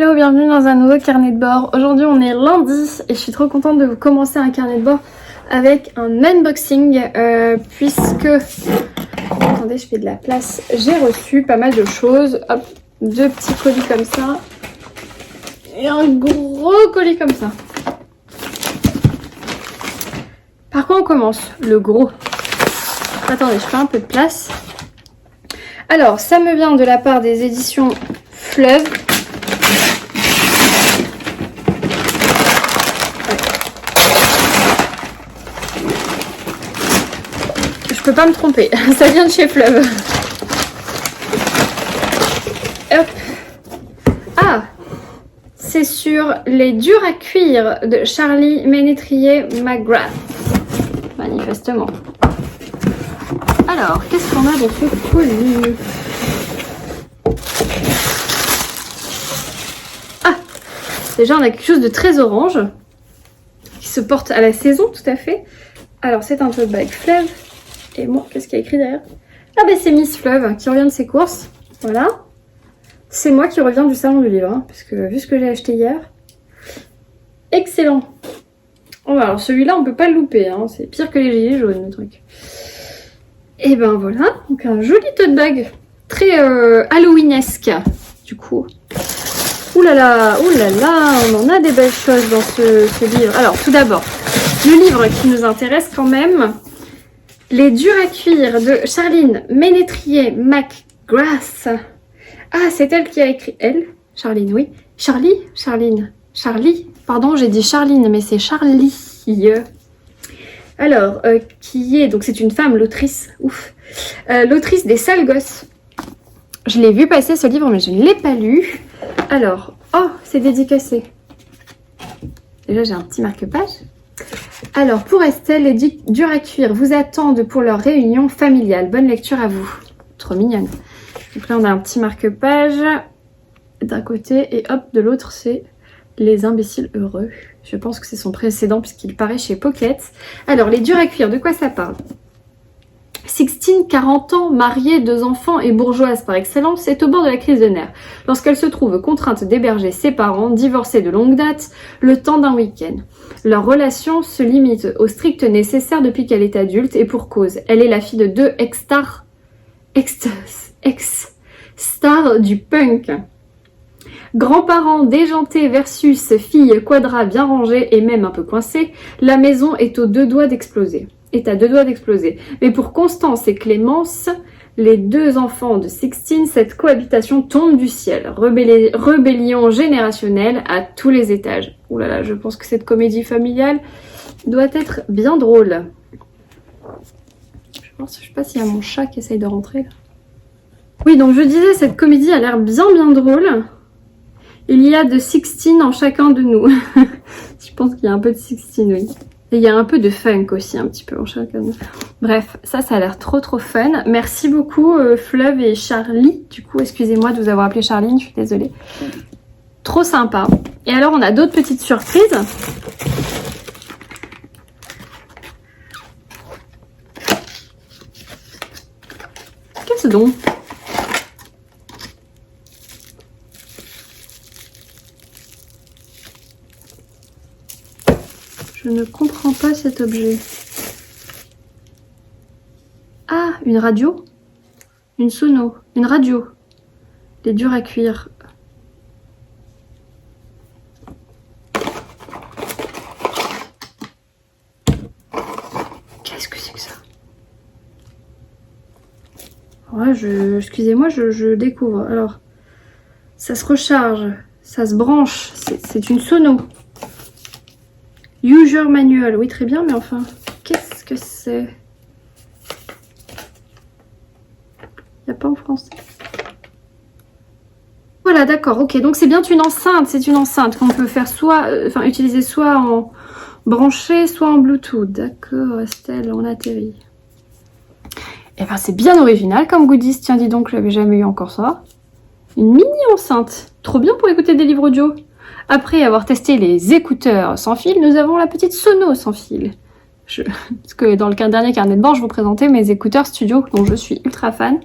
Hello, bienvenue dans un nouveau carnet de bord. Aujourd'hui on est lundi et je suis trop contente de vous commencer un carnet de bord avec un unboxing puisque... Attendez, je fais de la place. J'ai reçu pas mal de choses. Hop, deux petits colis comme ça et un gros colis comme ça. Par quoi on commence? Le gros. Attendez, je fais un peu de place. Alors, ça me vient de la part des éditions Fleuve. Je peux pas me tromper, ça vient de chez Fleuve. Hop. Ah, c'est sur les durs à cuire de Charlie Ménétrier McGrath. Manifestement. Alors, qu'est-ce qu'on a dans ce colis? Ah, déjà on a quelque chose de très orange qui se porte à la saison, tout à fait. Alors, c'est un tote bag Fleuve. Et moi, qu'est-ce qu'il y a écrit derrière? Ah ben c'est Miss Fleuve qui revient de ses courses. Voilà. C'est moi qui reviens du salon du livre, hein, parce que vu ce que j'ai acheté hier. Excellent. Oh, alors celui-là, on peut pas le louper, hein, c'est pire que les gilets jaunes, le truc. Et ben voilà, donc un joli tote bag. Très Halloweenesque, du coup. Ouh là là, on en a des belles choses dans ce livre. Alors, tout d'abord, le livre qui nous intéresse quand même... Les durs à cuire de Charline Ménétrier McGrath. Ah, c'est elle qui a écrit. Elle? Charline, oui. Charline. Pardon, j'ai dit Charline, mais c'est Charlie. Alors, qui est... Donc, c'est une femme, l'autrice. Ouf. L'autrice des Sales Gosses. Je l'ai vu passer ce livre, mais je ne l'ai pas lu. Alors, oh, c'est dédicacé. Déjà, j'ai un petit marque-page. Alors, pour Estelle, les durs à cuire vous attendent pour leur réunion familiale. Bonne lecture à vous. Trop mignonne. Donc là, on a un petit marque-page d'un côté et hop, de l'autre, c'est les imbéciles heureux. Je pense que c'est son précédent puisqu'il paraît chez Pocket. Alors, les durs à cuire, de quoi ça parle? Sixtine, 40 ans, mariée, 2 enfants et bourgeoise par excellence, est au bord de la crise de nerfs lorsqu'elle se trouve contrainte d'héberger ses parents, divorcés de longue date, le temps d'un week-end. Leur relation se limite au strict nécessaire depuis qu'elle est adulte et pour cause. Elle est la fille de 2 ex-stars du punk. Grands-parents déjantés versus fille quadra bien rangée et même un peu coincée, la maison est à deux doigts d'exploser. Mais pour Constance et Clémence, les 2 enfants de Sixtine, cette cohabitation tombe du ciel. Rébellion générationnelle à tous les étages. Ouh là là, je pense que cette comédie familiale doit être bien drôle. Je sais pas s'il y a mon chat qui essaye de rentrer là. Oui, donc je disais, cette comédie a l'air bien drôle. Il y a de Sixtine en chacun de nous. Je pense qu'il y a un peu de Sixtine, oui. Et il y a un peu de funk aussi, un petit peu en chacun. Bref, ça a l'air trop fun. Merci beaucoup Fleuve et Charlie. Du coup, excusez-moi de vous avoir appelé Charline, je suis désolée. Trop sympa. Et alors, on a d'autres petites surprises. Qu'est-ce donc? Je ne comprends pas cet objet. Ah, une radio? Une sono? Une radio? Les durs à cuire. Qu'est-ce que c'est que ça? Ouais, excusez-moi, je découvre. Alors, ça se recharge, ça se branche. C'est une sono. User manual, oui très bien, mais enfin, qu'est-ce que c'est? Il n'y a pas en français. Voilà, d'accord, ok, donc c'est bien une enceinte, c'est une enceinte qu'on peut faire soit, utiliser soit en branché, soit en Bluetooth. D'accord, Estelle, on atterrit. Et ben c'est bien original comme goodies, tiens dis donc, j'avais jamais eu encore ça. Une mini enceinte, trop bien pour écouter des livres audio. Après avoir testé les écouteurs sans fil, nous avons la petite sono sans fil. Parce que dans le dernier carnet de bord, je vous présentais mes écouteurs studio dont je suis ultra fan.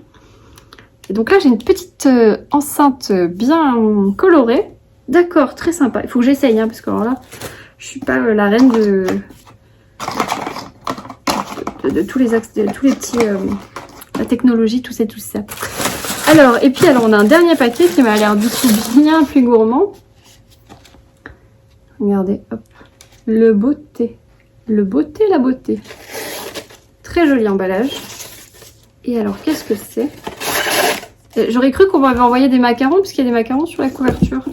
Et donc là, j'ai une petite enceinte bien colorée. D'accord, très sympa. Il faut que j'essaye, hein, parce que alors là, je suis pas la reine de tous les axes, de tous les petits... la technologie, tout ça. Alors, et puis, alors, on a un dernier paquet qui m'a l'air du coup bien plus gourmand. Regardez, hop. Le beauté. Le beauté, la beauté. Très joli emballage. Et alors, qu'est-ce que c'est? J'aurais cru qu'on m'avait envoyé des macarons, parce qu'il y a des macarons sur la couverture.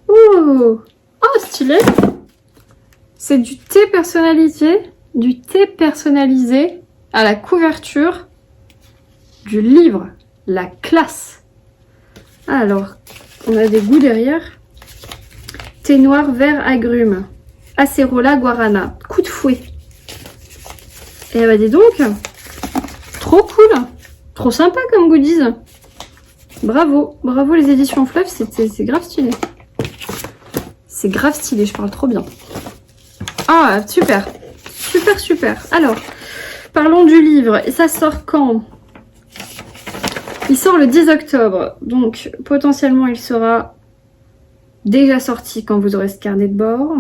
Oh! Oh, stylé! C'est du thé personnalisé. Du thé personnalisé à la couverture du livre. La classe. Alors, on a des goûts derrière. Thé noir, vert, agrumes. Acerola, guarana. Coup de fouet. Et bah dis donc. Trop cool. Trop sympa comme goodies. Bravo. Bravo les éditions Fleuve. C'est grave stylé. C'est grave stylé. Je parle trop bien. Ah, super. Super, super. Alors, parlons du livre. Et ça sort quand ? Il sort le 10 octobre. Donc, potentiellement, il sera déjà sorti quand vous aurez ce carnet de bord.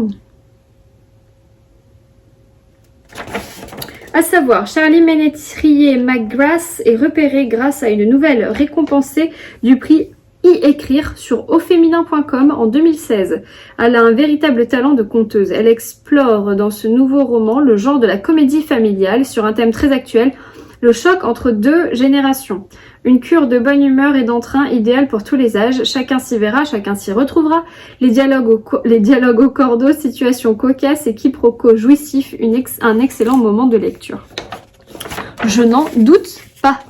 À savoir, Charlie Ménétrier McGrath est repérée grâce à une nouvelle récompensée du prix e-écrire sur auféminin.com en 2016. Elle a un véritable talent de conteuse. Elle explore dans ce nouveau roman le genre de la comédie familiale sur un thème très actuel, le choc entre deux générations. Une cure de bonne humeur et d'entrain idéale pour tous les âges. Chacun s'y verra, chacun s'y retrouvera. Les dialogues au cordeau, situations cocasses et quiproquos jouissifs, un excellent moment de lecture. Je n'en doute pas.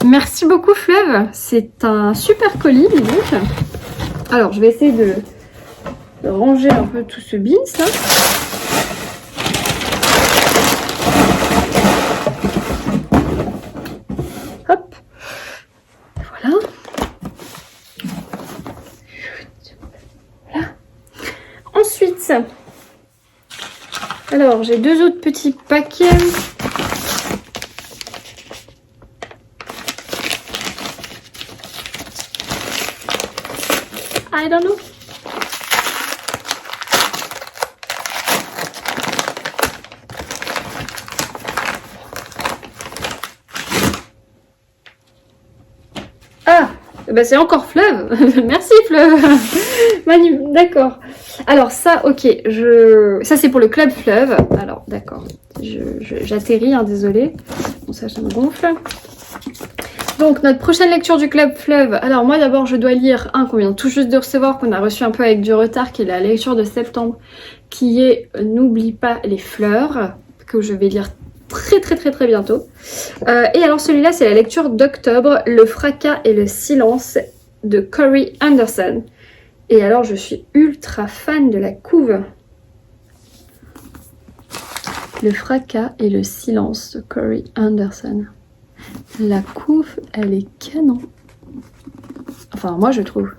Merci beaucoup Fleuve. C'est un super colis, dis donc. Alors, je vais essayer de ranger un peu tout ce beans là. Hop. Voilà. Voilà. Ensuite, alors j'ai deux autres petits paquets. I don't know. Ah, bah c'est encore Fleuve. Merci Fleuve. Manu, d'accord. Alors ça, ok, ça c'est pour le club Fleuve. Alors d'accord, j'atterris, hein, désolée. Bon ça me gonfle. Donc notre prochaine lecture du club Fleuve. Alors moi d'abord je dois lire un qu'on vient tout juste de recevoir, qu'on a reçu un peu avec du retard, qui est la lecture de septembre, qui est N'oublie pas les fleurs, que je vais lire très bientôt. Et alors celui-là c'est la lecture d'octobre, Le fracas et le silence de Corey Anderson. Et alors je suis ultra fan de la couve. Le fracas et le silence de Corey Anderson. La couve, elle est canon. Enfin, moi je trouve.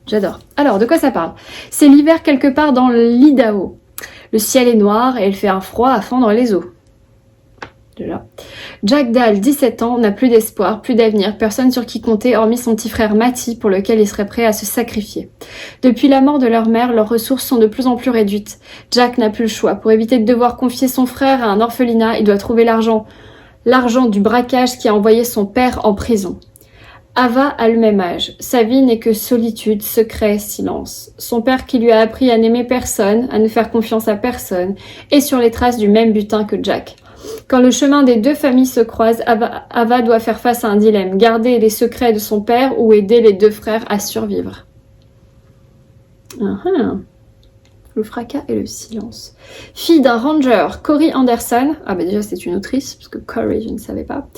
J'adore. Alors, de quoi ça parle? C'est l'hiver quelque part dans l'Idaho. Le ciel est noir et il fait un froid à fendre les os. Déjà. Jack Dahl, 17 ans, n'a plus d'espoir, plus d'avenir, personne sur qui compter hormis son petit frère Matty pour lequel il serait prêt à se sacrifier. Depuis la mort de leur mère, leurs ressources sont de plus en plus réduites. Jack n'a plus le choix. Pour éviter de devoir confier son frère à un orphelinat, il doit trouver l'argent du braquage qui a envoyé son père en prison. Ava a le même âge. Sa vie n'est que solitude, secret, silence. Son père qui lui a appris à n'aimer personne, à ne faire confiance à personne, est sur les traces du même butin que Jack. Quand le chemin des deux familles se croise, Ava doit faire face à un dilemme. Garder les secrets de son père ou aider les deux frères à survivre. Le fracas et le silence. Fille d'un ranger, Corey Anderson. Ah bah déjà c'est une autrice, parce que Corey, je ne savais pas.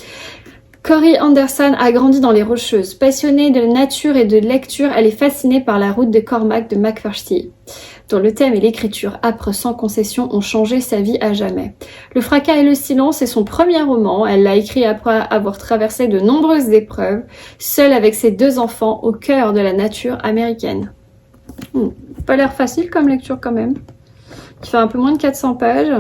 Corey Anderson a grandi dans les Rocheuses. Passionnée de nature et de lecture, elle est fascinée par la route de Cormac de McPherson, dont le thème et l'écriture âpre sans concession ont changé sa vie à jamais. Le fracas et le silence est son premier roman. Elle l'a écrit après avoir traversé de nombreuses épreuves, seule avec ses deux enfants au cœur de la nature américaine. Pas l'air facile comme lecture quand même. Qui fait un peu moins de 400 pages.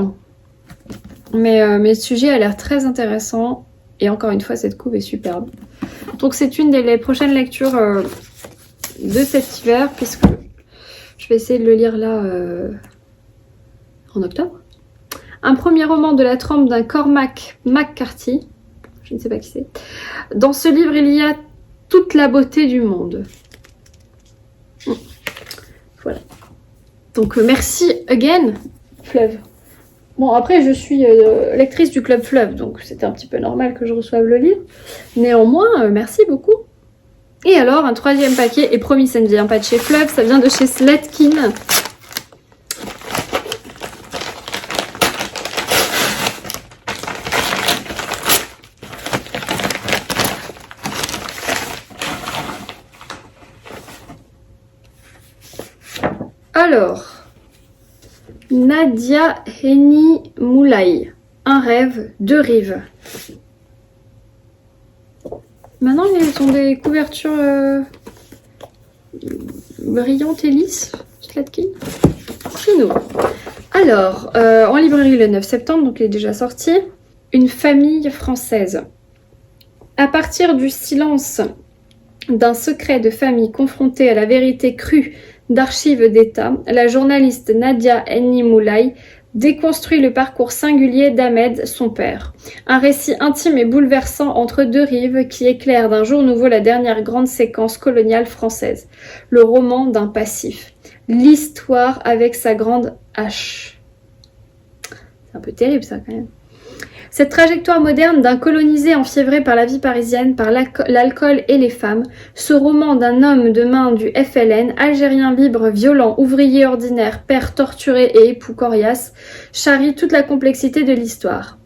Mais le sujet a l'air très intéressant. Et encore une fois, cette couve est superbe. Donc c'est une des prochaines lectures de cet hiver, puisque je vais essayer de le lire là en octobre. Un premier roman de la trempe d'un Cormac McCarthy. Je ne sais pas qui c'est. Dans ce livre, il y a toute la beauté du monde. Voilà. Donc merci again, Fleuve. Bon, après, je suis lectrice du Club Fleuve, donc c'était un petit peu normal que je reçoive le livre. Néanmoins, merci beaucoup. Et alors, un troisième paquet, et promis, ça ne vient pas de chez Fleuve, ça vient de chez Sletkin. Alors, Nadia Heni Moulay, un rêve, deux rives. Maintenant, ils ont des couvertures brillantes et lisses, Sletkin. Chez nous. Alors, en librairie le 9 septembre, donc il est déjà sorti. Une famille française. À partir du silence d'un secret de famille confronté à la vérité crue d'archives d'État, la journaliste Nadia Heni Moulay déconstruit le parcours singulier d'Ahmed, son père. Un récit intime et bouleversant entre deux rives qui éclaire d'un jour nouveau la dernière grande séquence coloniale française. Le roman d'un passif. L'histoire avec sa grande H. C'est un peu terrible ça quand même. Cette trajectoire moderne d'un colonisé enfiévré par la vie parisienne, par l'alcool et les femmes, ce roman d'un homme de main du FLN, algérien libre, violent, ouvrier ordinaire, père torturé et époux coriace, charrie toute la complexité de l'histoire.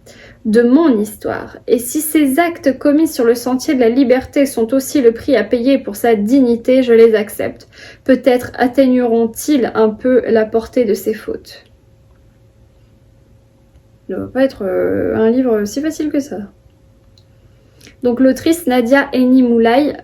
De mon histoire. Et si ces actes commis sur le sentier de la liberté sont aussi le prix à payer pour sa dignité, je les accepte. Peut-être atténueront-ils un peu la portée de ses fautes. Ça ne va pas être un livre si facile que ça. Donc l'autrice Nadia Heni Moulay,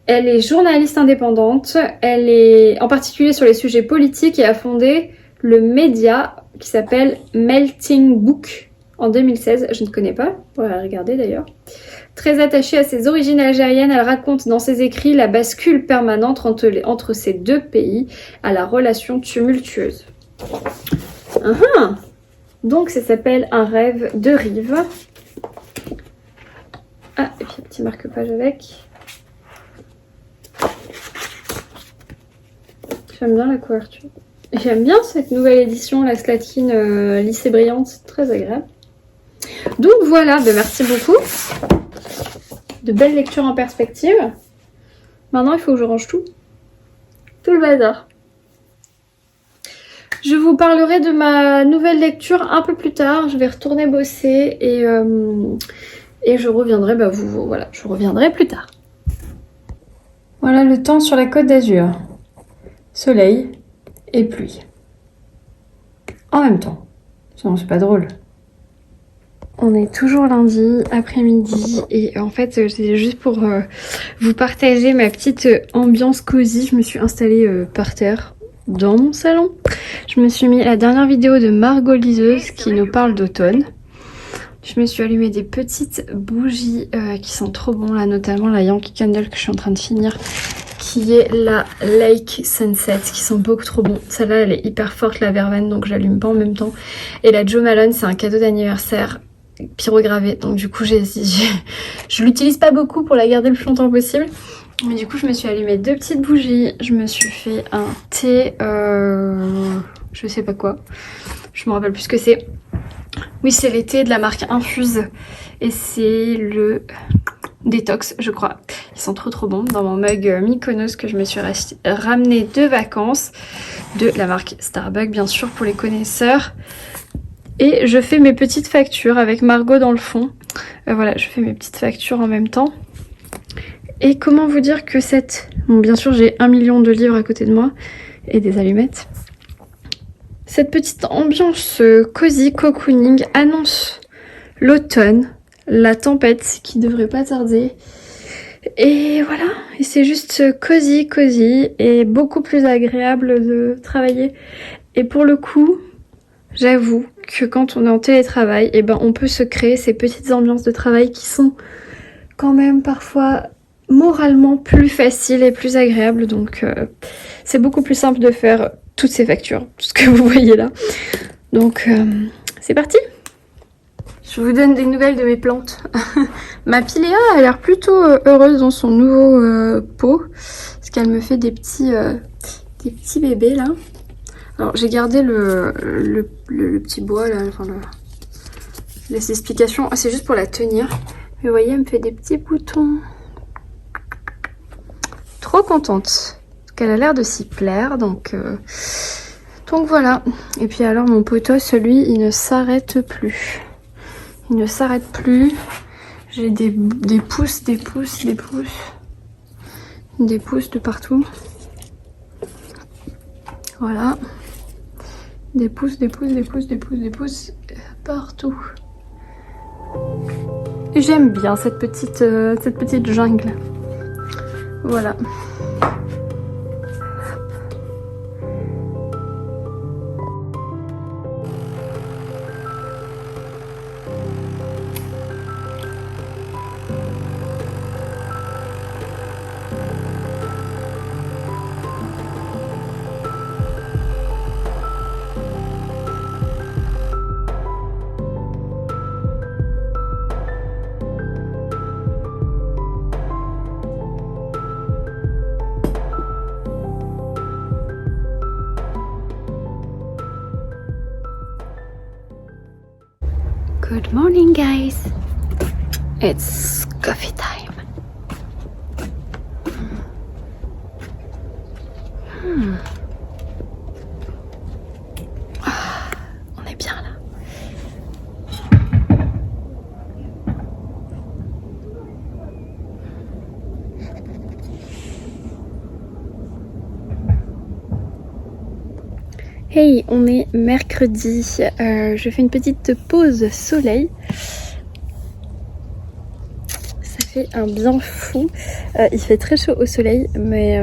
elle est journaliste indépendante, elle est en particulier sur les sujets politiques et a fondé le média qui s'appelle Melting Book en 2016. Je ne connais pas, on va regarder d'ailleurs. Très attachée à ses origines algériennes, elle raconte dans ses écrits la bascule permanente entre ces deux pays, à la relation tumultueuse. Donc ça s'appelle Un rêve de rive. Ah, et puis un petit marque-page avec. J'aime bien la couverture. J'aime bien cette nouvelle édition, la Sletkin Lycée Brillante, c'est très agréable. Donc voilà, merci beaucoup. De belles lectures en perspective. Maintenant, il faut que je range tout. Tout le bazar. Je vous parlerai de ma nouvelle lecture un peu plus tard. Je vais retourner bosser et je reviendrai, je reviendrai plus tard. Voilà le temps sur la Côte d'Azur. Soleil et pluie. En même temps. Sinon, c'est pas drôle. On est toujours lundi après-midi et en fait c'est juste pour vous partager ma petite ambiance cosy. Je me suis installée par terre dans mon salon. Je me suis mis la dernière vidéo de Margot Liseuse qui nous parle d'automne. Je me suis allumé des petites bougies qui sont trop bons là, notamment la Yankee Candle que je suis en train de finir, qui est la Lake Sunset, qui sont beaucoup trop bons. Celle-là elle est hyper forte, la verveine, donc je l'allume pas en même temps. Et la Jo Malone, c'est un cadeau d'anniversaire pyrogravé, donc du coup je l'utilise pas beaucoup pour la garder le plus longtemps possible. Mais du coup je me suis allumé deux petites bougies, je me suis fait un thé, je sais pas quoi, je me rappelle plus ce que c'est. Oui, c'est les thés de la marque Infuse et c'est le détox je crois. Ils sont trop bons, dans mon mug Mykonos que je me suis ramené de vacances, de la marque Starbucks bien sûr pour les connaisseurs. Et je fais mes petites factures avec Margot dans le fond. Voilà, je fais mes petites factures en même temps. Et comment vous dire que bon, bien sûr, j'ai 1 million de livres à côté de moi et des allumettes. Cette petite ambiance cosy, cocooning annonce l'automne, la tempête qui devrait pas tarder. Et voilà, et c'est juste cosy et beaucoup plus agréable de travailler. Et pour le coup, j'avoue que quand on est en télétravail, et ben on peut se créer ces petites ambiances de travail qui sont quand même parfois moralement plus faciles et plus agréables. Donc c'est beaucoup plus simple de faire toutes ces factures, tout ce que vous voyez là. Donc c'est parti! Je vous donne des nouvelles de mes plantes. Ma Pilea a l'air plutôt heureuse dans son nouveau pot, parce qu'elle me fait des petits bébés là. Alors j'ai gardé le petit bois là, enfin les explications. Ah, c'est juste pour la tenir. Mais vous voyez, elle me fait des petits boutons. Trop contente. Parce qu'elle a l'air de s'y plaire, donc voilà. Et puis alors mon potos, lui, il ne s'arrête plus. Il ne s'arrête plus. J'ai des pousses, des pousses, des pousses. Des pousses de partout. Voilà. Des pousses, des pousses, des pousses, des pousses, des pousses. Partout. J'aime bien cette petite jungle. Voilà. Good morning, guys. It's coffee time. Ah, on est bien là. Hey, on est mercredi, je fais une petite pause soleil. Ça fait un bien fou. Il fait très chaud au soleil, mais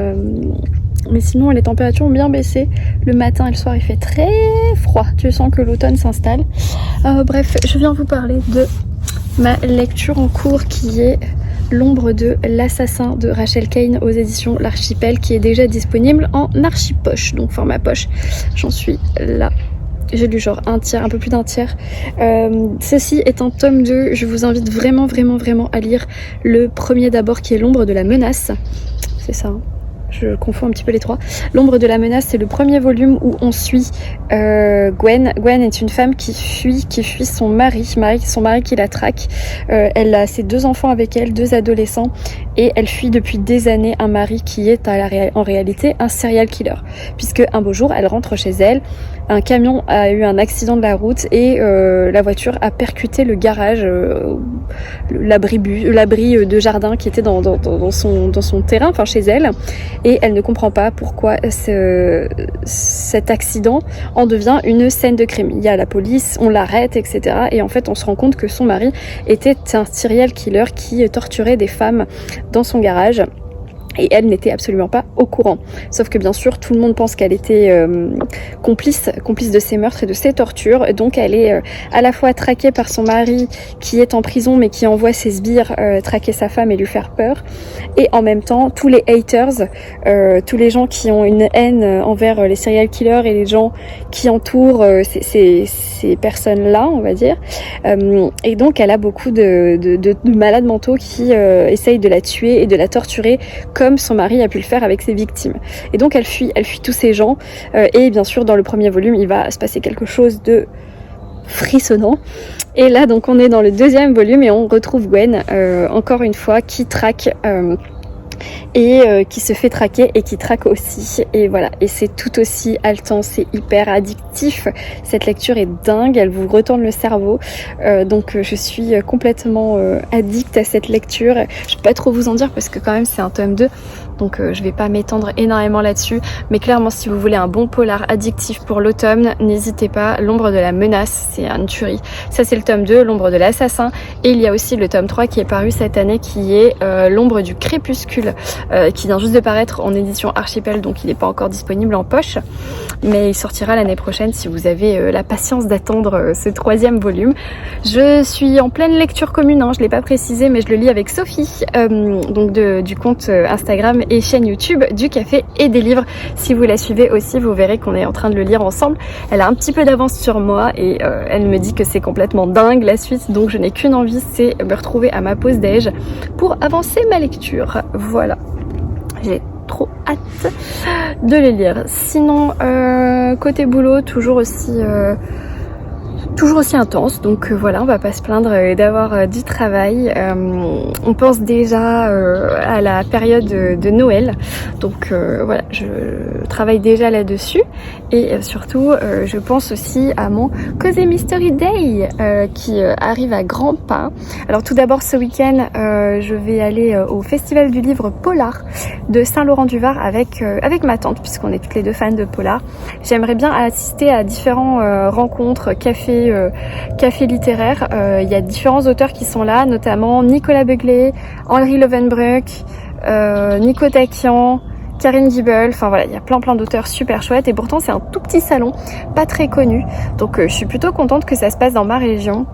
sinon les températures ont bien baissé. Le matin et le soir il fait très froid. Tu sens que l'automne s'installe. Bref, je viens vous parler de ma lecture en cours qui est L'ombre de l'assassin de Rachel Caine aux éditions L'Archipel, qui est déjà disponible en archipoche, donc format poche. J'en suis là. J'ai lu genre un tiers, un peu plus d'un tiers. Ceci est un tome 2. Je vous invite vraiment à lire le premier d'abord, qui est L'ombre de la menace. C'est ça, hein. Je confonds un petit peu les trois. L'ombre de la menace, c'est le premier volume où on suit Gwen. Gwen est une femme qui fuit son mari qui la traque. Elle a ses 2 enfants avec elle, 2 adolescents, et elle fuit depuis des années un mari qui est en réalité un serial killer. Puisque un beau jour, elle rentre chez elle, un camion a eu un accident de la route et la voiture a percuté le garage, l'abri de jardin qui était dans son terrain, enfin chez elle. Et elle ne comprend pas pourquoi cet accident en devient une scène de crime. Il y a la police, on l'arrête, etc. Et en fait, on se rend compte que son mari était un serial killer qui torturait des femmes dans son garage. Et elle n'était absolument pas au courant. Sauf que bien sûr, tout le monde pense qu'elle était complice de ces meurtres et de ces tortures. Donc elle est à la fois traquée par son mari qui est en prison mais qui envoie ses sbires traquer sa femme et lui faire peur. Et en même temps, tous les haters, tous les gens qui ont une haine envers les serial killers et les gens qui entourent ces personnes-là, on va dire. Et donc elle a beaucoup de malades mentaux qui essayent de la tuer et de la torturer comme son mari a pu le faire avec ses victimes. Et donc elle fuit tous ces gens. Et bien sûr, dans le premier volume, il va se passer quelque chose de frissonnant. Et là, donc, on est dans le 2e volume et on retrouve Gwen, encore une fois, qui traque... et qui se fait traquer et qui traque aussi, et voilà, et c'est tout aussi haletant, c'est hyper addictif, cette lecture est dingue, elle vous retourne le cerveau, donc je suis complètement addict à cette lecture. Je peux pas trop vous en dire parce que quand même c'est un tome 2, donc je vais pas m'étendre énormément là-dessus, mais clairement si vous voulez un bon polar addictif pour l'automne, n'hésitez pas. L'ombre de la menace, c'est une tuerie. Ça c'est le tome 2, L'ombre de l'assassin, Et il y a aussi le tome 3 qui est paru cette année, qui est L'ombre du crépuscule, qui vient juste de paraître en édition Archipel, donc il n'est pas encore disponible en poche, mais il sortira l'année prochaine si vous avez la patience d'attendre ce 3e volume. Je suis en pleine lecture commune, hein, je ne l'ai pas précisé, mais je le lis avec Sophie, donc du compte Instagram et chaîne YouTube du Café et des Livres. Si vous la suivez aussi, vous verrez qu'on est en train de le lire ensemble. Elle a un petit peu d'avance sur moi et elle me dit que c'est complètement dingue la suite, donc je n'ai qu'une envie, c'est me retrouver à ma pause déj pour avancer ma lecture. Voilà, j'ai trop hâte de les lire. Sinon, côté boulot, toujours aussi intense, donc voilà, on va pas se plaindre d'avoir du travail. On pense déjà à la période de Noël, donc voilà, je travaille déjà là-dessus, et surtout je pense aussi à mon Cozy Mystery Day qui arrive à grands pas. Alors tout d'abord, ce week-end je vais aller au Festival du livre Polar de Saint-Laurent-du-Var avec ma tante, puisqu'on est toutes les deux fans de Polar. J'aimerais bien assister à différents rencontres, cafés littéraires. Il y a différents auteurs qui sont là, notamment Nicolas Beuglet, Henri Lovenbroek, Nico Takian, Karine Giebel, enfin voilà, il y a plein d'auteurs super chouettes, et pourtant c'est un tout petit salon, pas très connu, donc je suis plutôt contente que ça se passe dans ma région.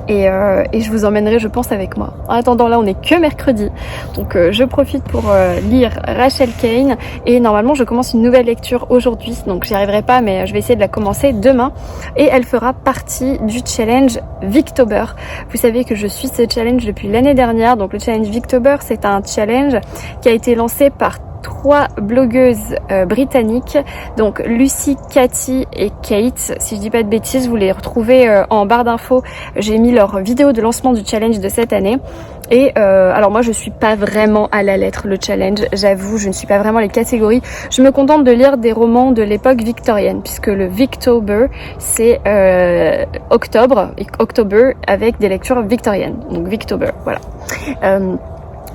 Et je vous emmènerai, je pense, avec moi. En attendant, là on est que mercredi, donc je profite pour lire Rachel Kane, et normalement je commence une nouvelle lecture aujourd'hui, donc j'y arriverai pas, mais je vais essayer de la commencer demain, et elle fera partie du challenge Victober. Vous savez que je suis ce challenge depuis l'année dernière, donc le challenge Victober, c'est un challenge qui a été lancé par 3 blogueuses britanniques, donc Lucy, Cathy et Kate, si je dis pas de bêtises. Vous les retrouvez en barre d'infos, j'ai mis leur vidéo de lancement du challenge de cette année. Et alors moi je suis pas vraiment à la lettre le challenge, j'avoue, je ne suis pas vraiment les catégories. Je me contente de lire des romans de l'époque victorienne, puisque le Victober c'est octobre avec des lectures victoriennes, donc Victober, voilà.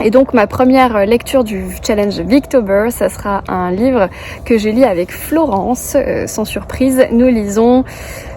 Et donc ma première lecture du challenge Victober, ça sera un livre que je lis avec Florence, sans surprise. Nous lisons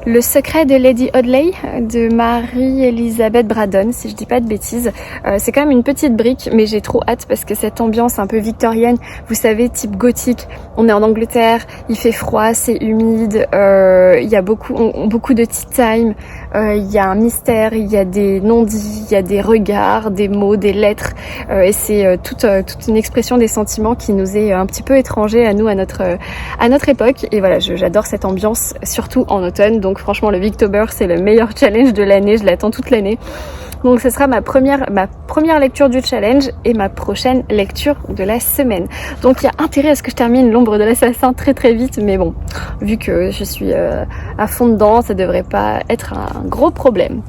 Le secret de Lady Audley de Marie-Elisabeth Braddon, si je dis pas de bêtises. C'est quand même une petite brique, mais j'ai trop hâte parce que cette ambiance un peu victorienne, vous savez, type gothique, on est en Angleterre, il fait froid, c'est humide, il y a beaucoup de tea time, il y a un mystère, il y a des non-dits, il y a des regards, des mots, des lettres, et c'est toute une expression des sentiments qui nous est un petit peu étranger à nous, à notre époque. Et voilà, j'adore cette ambiance, surtout en automne. Donc franchement, le Victober, c'est le meilleur challenge de l'année, je l'attends toute l'année. Donc ce sera ma première lecture du challenge et ma prochaine lecture de la semaine. Donc il y a intérêt à ce que je termine L'ombre de l'assassin très vite, mais bon, vu que je suis à fond dedans, ça devrait pas être un gros problème.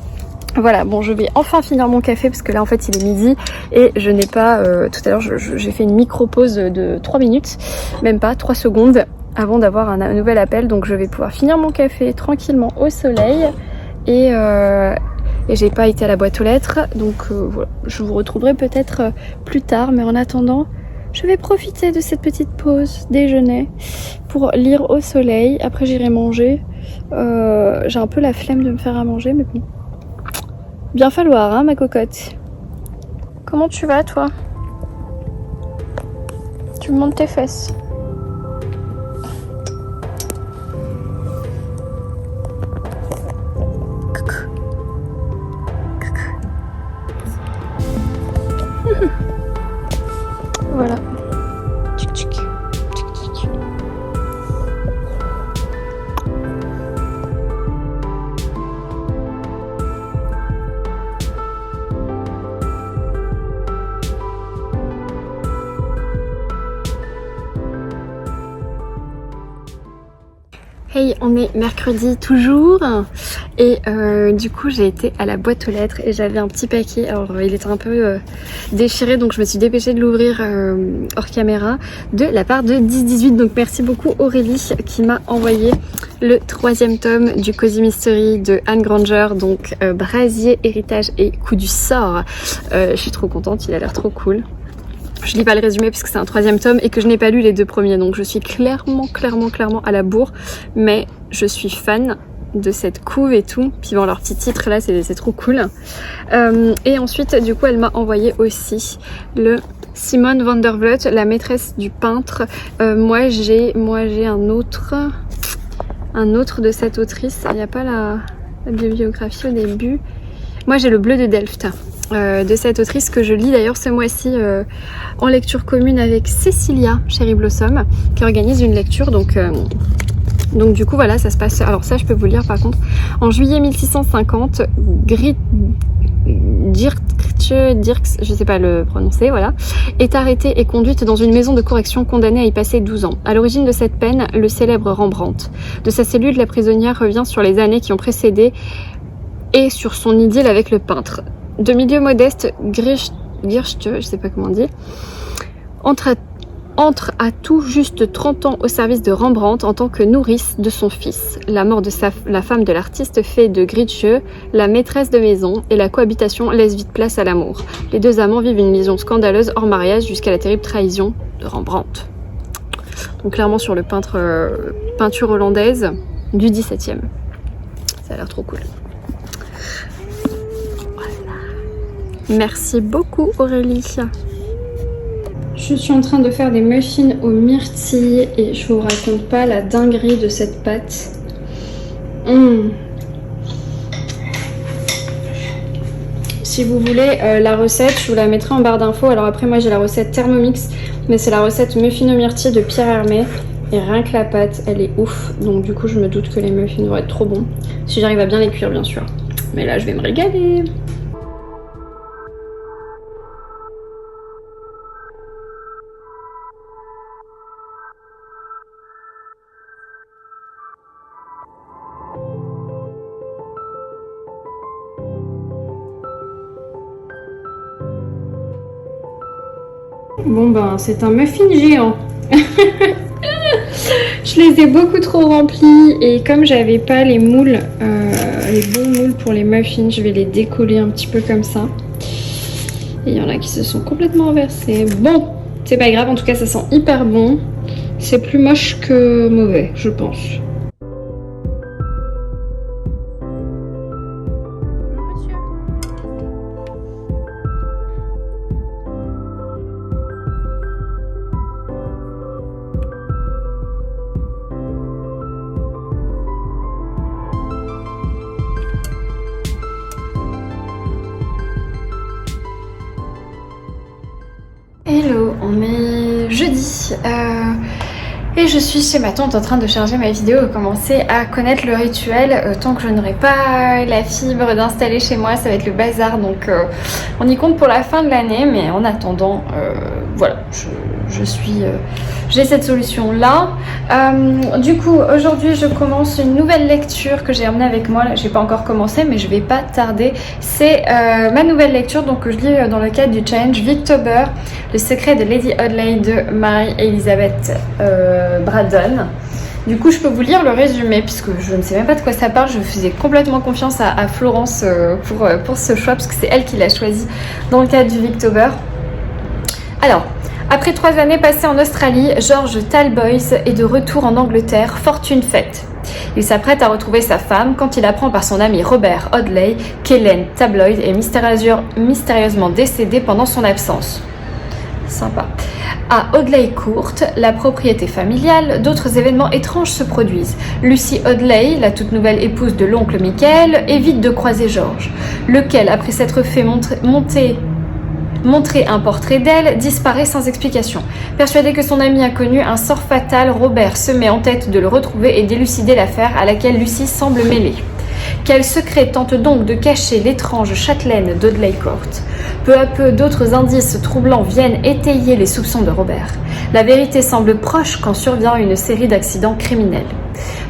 Voilà, bon, je vais enfin finir mon café parce que là en fait il est midi et je n'ai pas, tout à l'heure j'ai fait une micro pause de 3 minutes, même pas 3 secondes avant d'avoir un nouvel appel, donc je vais pouvoir finir mon café tranquillement au soleil et j'ai pas été à la boîte aux lettres, donc voilà, je vous retrouverai peut-être plus tard, mais en attendant je vais profiter de cette petite pause déjeuner pour lire au soleil. Après j'irai manger, j'ai un peu la flemme de me faire à manger, mais bon, bien falloir, hein, ma cocotte. Comment tu vas, toi? Tu me montres tes fesses. Coucou. Coucou. Voilà. Tchic tchic. Tchic tchic. Hey, on est mercredi toujours et du coup j'ai été à la boîte aux lettres et j'avais un petit paquet. Alors il était un peu déchiré, donc je me suis dépêchée de l'ouvrir hors caméra, de la part de 1018. Donc merci beaucoup Aurélie qui m'a envoyé le 3e tome du Cozy Mystery de Anne Granger, donc Brasier, Héritage et Coup du sort. Je suis trop contente, il a l'air trop cool. Je lis pas le résumé puisque c'est un 3e tome et que je n'ai pas lu les 2 premiers, donc je suis clairement à la bourre, mais je suis fan de cette couve et tout. Puis bon, leur petit titre là, c'est trop cool. Et ensuite, du coup, elle m'a envoyé aussi le Simone van der Vleut, la maîtresse du peintre. Moi j'ai un autre de cette autrice. Il n'y a pas la bibliographie au début. Moi j'ai le Bleu de Delft de cette autrice que je lis d'ailleurs ce mois-ci en lecture commune avec Cécilia Cherry Blossom qui organise une lecture. Donc du coup voilà, ça se passe, alors ça je peux vous lire par contre, en juillet 1650, Dirks, je sais pas le prononcer, voilà, est arrêtée et conduite dans une maison de correction, condamnée à y passer 12 ans. À l'origine de cette peine, le célèbre Rembrandt. De sa cellule, la prisonnière revient sur les années qui ont précédé et sur son idylle avec le peintre. De milieu modeste, Girste, je sais pas comment on dit, entre à tout juste 30 ans au service de Rembrandt en tant que nourrice de son fils. La mort de la femme de l'artiste fait de Gritsche la maîtresse de maison et la cohabitation laisse vite place à l'amour. Les deux amants vivent une liaison scandaleuse hors mariage jusqu'à la terrible trahison de Rembrandt. Donc clairement sur le peinture hollandaise du 17e. Ça a l'air trop cool. Voilà. Merci beaucoup Aurélie. Je suis en train de faire des muffins aux myrtilles et je vous raconte pas la dinguerie de cette pâte. Si vous voulez la recette, je vous la mettrai en barre d'infos. Alors après moi j'ai la recette Thermomix, mais c'est la recette muffins aux myrtilles de Pierre Hermé. Et rien que la pâte, elle est ouf. Donc du coup je me doute que les muffins vont être trop bons. Si j'arrive à bien les cuire bien sûr. Mais là je vais me régaler. Bon ben c'est un muffin géant. Je les ai beaucoup trop remplis et comme j'avais pas les moules, les bons moules pour les muffins, je vais les décoller un petit peu comme ça. Et il y en a qui se sont complètement renversés. Bon, c'est pas grave, en tout cas ça sent hyper bon. C'est plus moche que mauvais, je pense. Hello, on est jeudi et je suis chez ma tante en train de charger ma vidéo et commencer à connaître le rituel. Tant que je n'aurai pas la fibre d'installer chez moi, ça va être le bazar, donc on y compte pour la fin de l'année, mais en attendant, voilà, j'ai cette solution là. Du coup aujourd'hui je commence une nouvelle lecture que j'ai emmenée avec moi. J'ai pas encore commencé mais je vais pas tarder. C'est ma nouvelle lecture, donc je lis dans le cadre du challenge Victober, le secret de Lady Audley de Mary-Elizabeth Braddon. Du coup je peux vous lire le résumé puisque je ne sais même pas de quoi ça parle. Je faisais complètement confiance à Florence pour ce choix parce que c'est elle qui l'a choisi dans le cadre du Victober. Alors, après 3 années passées en Australie, George Talboys est de retour en Angleterre, fortune faite. Il s'apprête à retrouver sa femme quand il apprend par son ami Robert Audley qu'Hélène Tabloyd est mystérieusement décédée pendant son absence. Sympa. À Audley Court, la propriété familiale, d'autres événements étranges se produisent. Lucy Audley, la toute nouvelle épouse de l'oncle Michael, évite de croiser George, lequel, après s'être fait montrer un portrait d'elle, disparaît sans explication. Persuadé que son ami a connu un sort fatal, Robert se met en tête de le retrouver et d'élucider l'affaire à laquelle Lucy semble mêlée. Quel secret tente donc de cacher l'étrange châtelaine d'Audley Court? Peu à peu, d'autres indices troublants viennent étayer les soupçons de Robert. La vérité semble proche quand survient une série d'accidents criminels.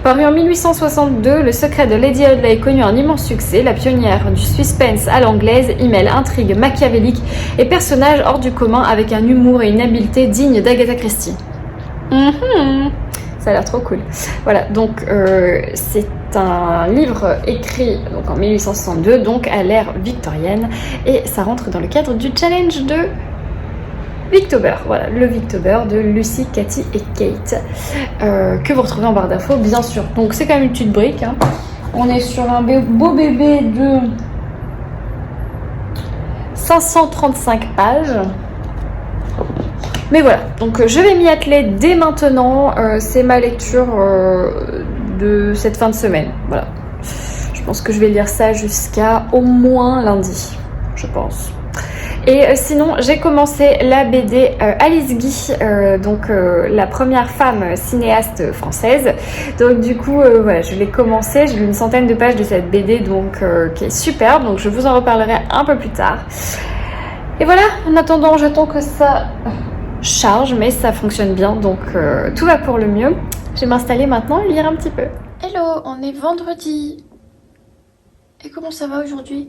Paru en 1862, Le secret de Lady Audley connut un immense succès. La pionnière du suspense à l'anglaise y mêle intrigue machiavélique et personnages hors du commun avec un humour et une habileté dignes d'Agatha Christie. Ça a l'air trop cool. Voilà, donc c'est un livre écrit donc en 1862, donc à l'ère victorienne, et ça rentre dans le cadre du challenge de Victober. Voilà, le Victober de Lucy, Cathy et Kate, que vous retrouvez en barre d'infos, bien sûr. Donc c'est quand même une petite brique, hein. On est sur un beau bébé de 535 pages. Mais voilà, donc je vais m'y atteler dès maintenant. C'est ma lecture de cette fin de semaine. Voilà. Je pense que je vais lire ça jusqu'à au moins lundi, je pense. Et sinon, j'ai commencé la BD Alice Guy, donc la première femme cinéaste française. Donc du coup, voilà, je l'ai commencé. J'ai lu une centaine de pages de cette BD, donc qui est superbe. Donc je vous en reparlerai un peu plus tard. Et voilà, en attendant, j'attends que ça charge, mais ça fonctionne bien, donc tout va pour le mieux. Je vais m'installer maintenant et lire un petit peu. Hello, on est vendredi. Et comment ça va aujourd'hui?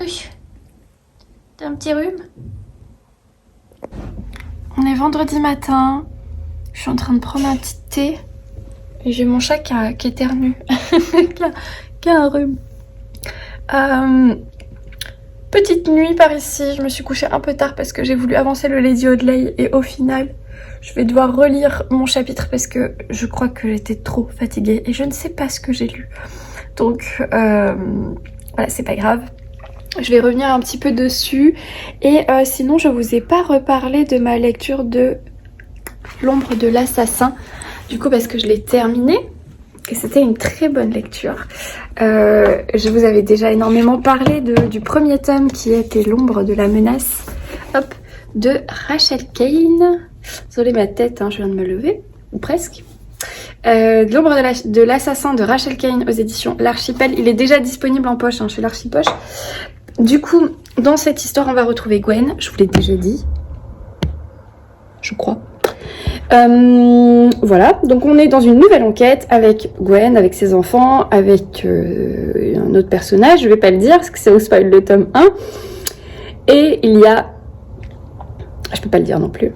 Oui. T'as un petit rhume? On est vendredi matin. Je suis en train de prendre un petit thé. Et j'ai mon chat qui éternue. qui a un rhume. Petite nuit par ici, je me suis couchée un peu tard parce que j'ai voulu avancer le Lady Audley et au final, je vais devoir relire mon chapitre parce que je crois que j'étais trop fatiguée et je ne sais pas ce que j'ai lu. Donc voilà, c'est pas grave. Je vais revenir un petit peu dessus et sinon je vous ai pas reparlé de ma lecture de L'ombre de l'assassin, du coup parce que je l'ai terminée. Et c'était une très bonne lecture. Je vous avais déjà énormément parlé du premier tome qui était L'ombre de la menace, hop, de Rachel Caine. Désolée ma tête, hein, je viens de me lever, ou presque. L'ombre de l'assassin de Rachel Caine aux éditions L'Archipel. Il est déjà disponible en poche chez l'Archipoche. Du coup, dans cette histoire, on va retrouver Gwen. Je vous l'ai déjà dit, je crois. Voilà, donc on est dans une nouvelle enquête avec Gwen, avec ses enfants, avec un autre personnage, je vais pas le dire parce que c'est au spoil le tome 1. Et il y a... Je peux pas le dire non plus.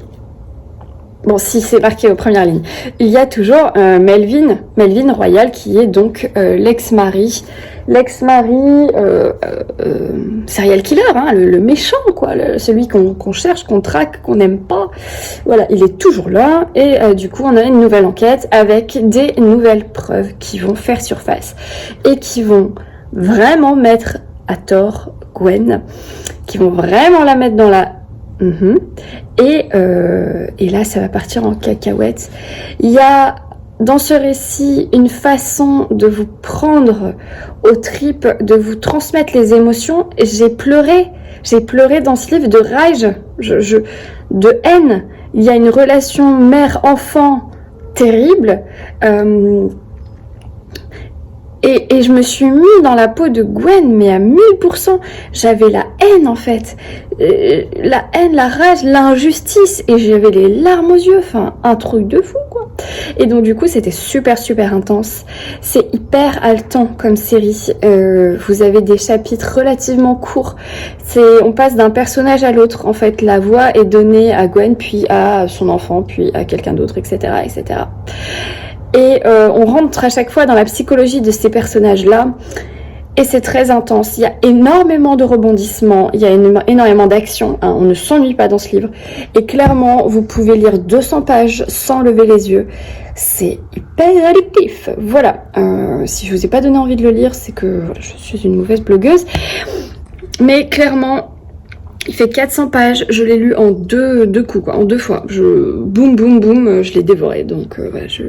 Bon, si c'est marqué aux premières lignes. Il y a toujours Melvin Royal qui est donc l'ex-mari serial killer, hein, le méchant, quoi, celui qu'on cherche, qu'on traque, qu'on n'aime pas. Voilà, il est toujours là et du coup on a une nouvelle enquête avec des nouvelles preuves qui vont faire surface et qui vont vraiment mettre à tort Gwen, qui vont vraiment la mettre dans la... Et là ça va partir en cacahuète. Il y a dans ce récit une façon de vous prendre aux tripes, de vous transmettre les émotions. J'ai pleuré dans ce livre de rage, de haine. Il y a une relation mère-enfant terrible. Et je me suis mis dans la peau de Gwen, mais à 1000%. J'avais la haine, en fait. La haine, la rage, l'injustice. Et j'avais les larmes aux yeux. Enfin, un truc de fou, quoi. Et donc, du coup, c'était super, super intense. C'est hyper haletant comme série. Vous avez des chapitres relativement courts. On passe d'un personnage à l'autre. En fait, la voix est donnée à Gwen, puis à son enfant, puis à quelqu'un d'autre, etc., etc. Et on rentre à chaque fois dans la psychologie de ces personnages-là. Et c'est très intense. Il y a énormément de rebondissements. Il y a énormément d'actions. Hein. On ne s'ennuie pas dans ce livre. Et clairement, vous pouvez lire 200 pages sans lever les yeux. C'est hyper addictif. Voilà. Si je vous ai pas donné envie de le lire, c'est que voilà, je suis une mauvaise blogueuse. Mais clairement... Il fait 400 pages, je l'ai lu en deux coups, quoi, en 2 fois. Boum, boum, boum, je l'ai dévoré. Donc voilà, je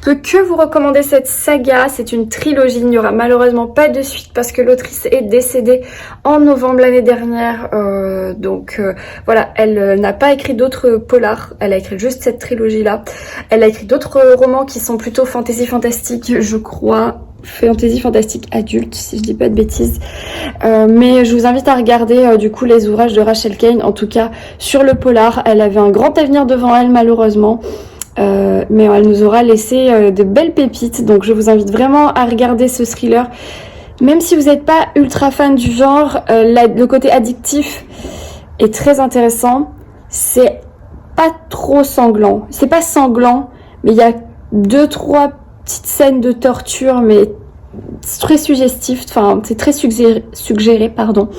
peux que vous recommander cette saga. C'est une trilogie, il n'y aura malheureusement pas de suite parce que l'autrice est décédée en novembre l'année dernière. Voilà, elle n'a pas écrit d'autres polars, elle a écrit juste cette trilogie-là. Elle a écrit d'autres romans qui sont plutôt fantasy-fantastique, je crois. Fantasy fantastique adulte, si je dis pas de bêtises. Mais je vous invite à regarder du coup les ouvrages de Rachel Caine. En tout cas, sur le polar, elle avait un grand avenir devant elle malheureusement. Mais elle nous aura laissé de belles pépites. Donc je vous invite vraiment à regarder ce thriller. Même si vous n'êtes pas ultra fan du genre, le côté addictif est très intéressant. C'est pas trop sanglant. C'est pas sanglant, mais il y a 2-3 petites scènes de torture, mais très suggestif, enfin c'est très suggéré, pardon.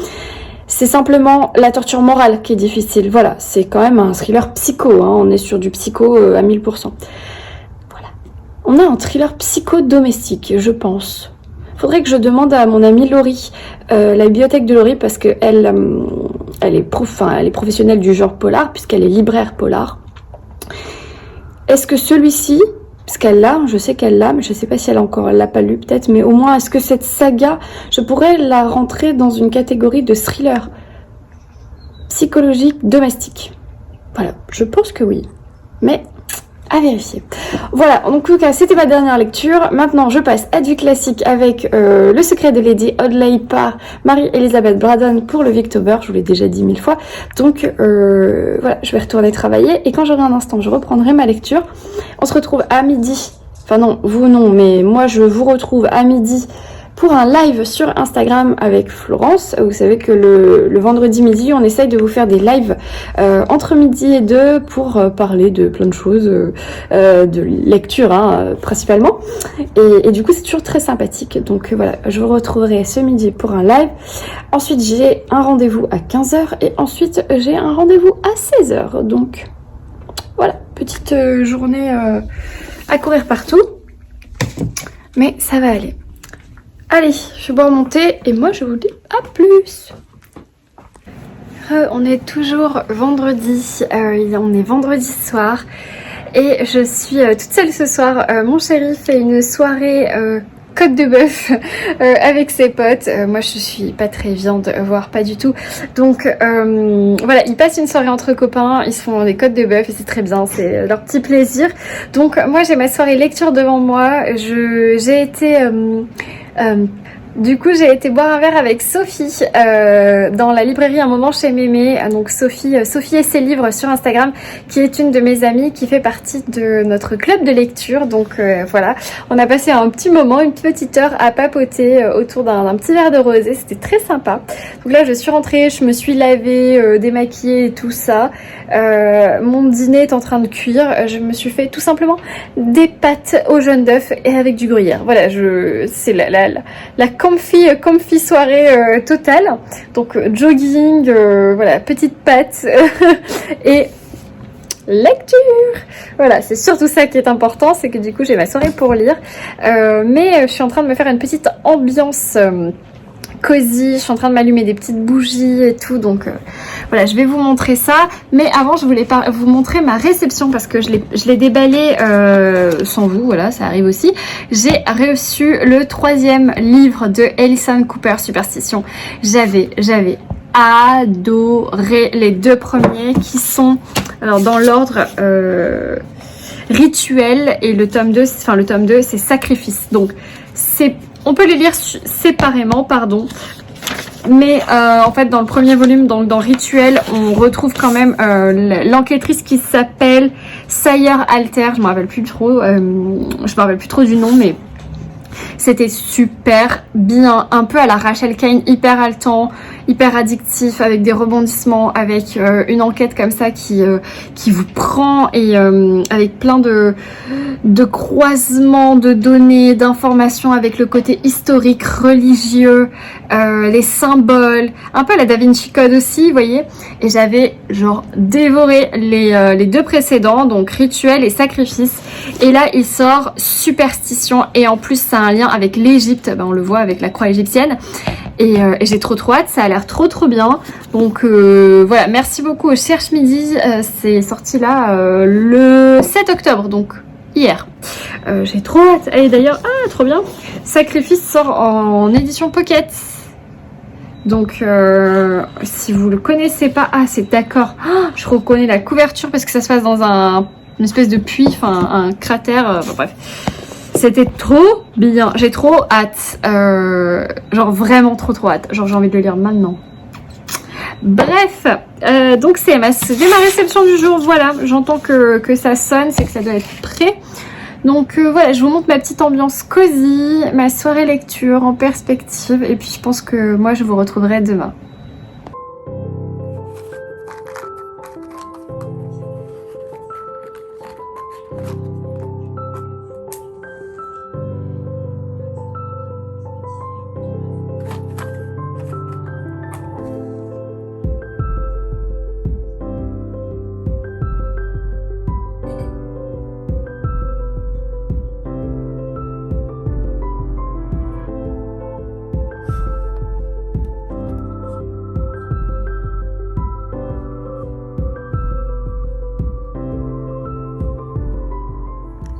C'est simplement la torture morale qui est difficile. Voilà, c'est quand même un thriller psycho, hein. On est sur du psycho à 1000%. Voilà. On a un thriller psycho-domestique, je pense. Faudrait que je demande à mon amie Laurie, la bibliothèque de Laurie, parce qu'elle elle est professionnelle du genre polar, puisqu'elle est libraire polar. Est-ce que celui-ci, parce qu'elle l'a, je sais qu'elle l'a, mais je sais pas si elle l'a pas lu peut-être, mais au moins est-ce que cette saga, je pourrais la rentrer dans une catégorie de thriller psychologique domestique? Voilà, je pense que oui, mais à vérifier. Voilà, donc en tout cas, c'était ma dernière lecture. Maintenant, je passe à du classique avec Le secret de Lady Audley par Marie-Elisabeth Braddon pour le Victober. Je vous l'ai déjà dit 1000 fois. Donc voilà, je vais retourner travailler et quand j'aurai un instant, je reprendrai ma lecture. On se retrouve à midi. Enfin non, vous non, mais moi je vous retrouve à midi pour un live sur Instagram avec Florence. Vous savez que le vendredi midi, on essaye de vous faire des lives entre midi et 2 pour parler de plein de choses, de lecture principalement. Et du coup, c'est toujours très sympathique. Donc voilà, je vous retrouverai ce midi pour un live. Ensuite, j'ai un rendez-vous à 15h et ensuite, j'ai un rendez-vous à 16h. Donc voilà, petite journée à courir partout. Mais ça va aller. Allez, je vais boire mon thé et moi je vous dis à plus. On est toujours vendredi, on est vendredi soir et je suis toute seule ce soir. Mon chéri fait une soirée côte de bœuf avec ses potes. Moi je suis pas très viande, voire pas du tout. Donc voilà, ils passent une soirée entre copains, ils se font des côtes de bœuf et c'est très bien, c'est leur petit plaisir. Donc moi j'ai ma soirée lecture devant moi. J'ai été... du coup, j'ai été boire un verre avec Sophie dans la librairie un moment chez Mémé. Donc Sophie et ses livres sur Instagram, qui est une de mes amies qui fait partie de notre club de lecture. Donc voilà, on a passé un petit moment, une petite heure à papoter autour d'un petit verre de rosé. C'était très sympa. Donc là, je suis rentrée, je me suis lavée, démaquillée et tout ça. Mon dîner est en train de cuire. Je me suis fait tout simplement des pâtes au jaune d'œuf et avec du gruyère. Voilà, c'est la comfy soirée totale. Donc jogging, voilà, petite pâte et lecture. Voilà, c'est surtout ça qui est important, c'est que du coup j'ai ma soirée pour lire. Mais je suis en train de me faire une petite ambiance cosy, je suis en train de m'allumer des petites bougies et tout, donc voilà, je vais vous montrer ça. Mais avant, je voulais vous montrer ma réception parce que je l'ai déballée sans vous, voilà, ça arrive aussi. J'ai reçu le 3e livre de Alison Cooper, Superstition. J'avais adoré les 2 premiers qui sont, alors dans l'ordre Rituel et le tome 2, c'est Sacrifice. Donc on peut les lire séparément, pardon. Mais en fait, dans le premier volume, dans Rituel, on retrouve quand même l'enquêtrice qui s'appelle Sayer Alter. Je me rappelle plus trop du nom, mais c'était super bien, un peu à la Rachel Caine, hyper haletant, hyper addictif, avec des rebondissements, avec une enquête comme ça qui vous prend et avec plein de croisements de données, d'informations avec le côté historique, religieux, les symboles, un peu la Da Vinci Code aussi, vous voyez. Et j'avais genre dévoré les 2 précédents, donc Rituel et Sacrifice. Et là, il sort Superstition et en plus, ça a un lien avec l'Égypte, on le voit avec la croix égyptienne. Et j'ai trop hâte, ça a l'air trop bien. Donc voilà, merci beaucoup au Cherche Midi, c'est sorti là le 7 octobre, donc hier. J'ai trop hâte. Et d'ailleurs, trop bien, Sacrifice sort en édition Pocket. Donc si vous le connaissez pas, c'est d'accord. Je reconnais la couverture parce que ça se passe dans une espèce de puits, enfin un cratère, bref. C'était trop bien, j'ai trop hâte, genre vraiment trop hâte, genre j'ai envie de le lire maintenant. Bref, donc c'était ma réception du jour, voilà, j'entends que ça sonne, c'est que ça doit être prêt. Donc voilà, je vous montre ma petite ambiance cosy, ma soirée lecture en perspective, et puis je pense que moi je vous retrouverai demain.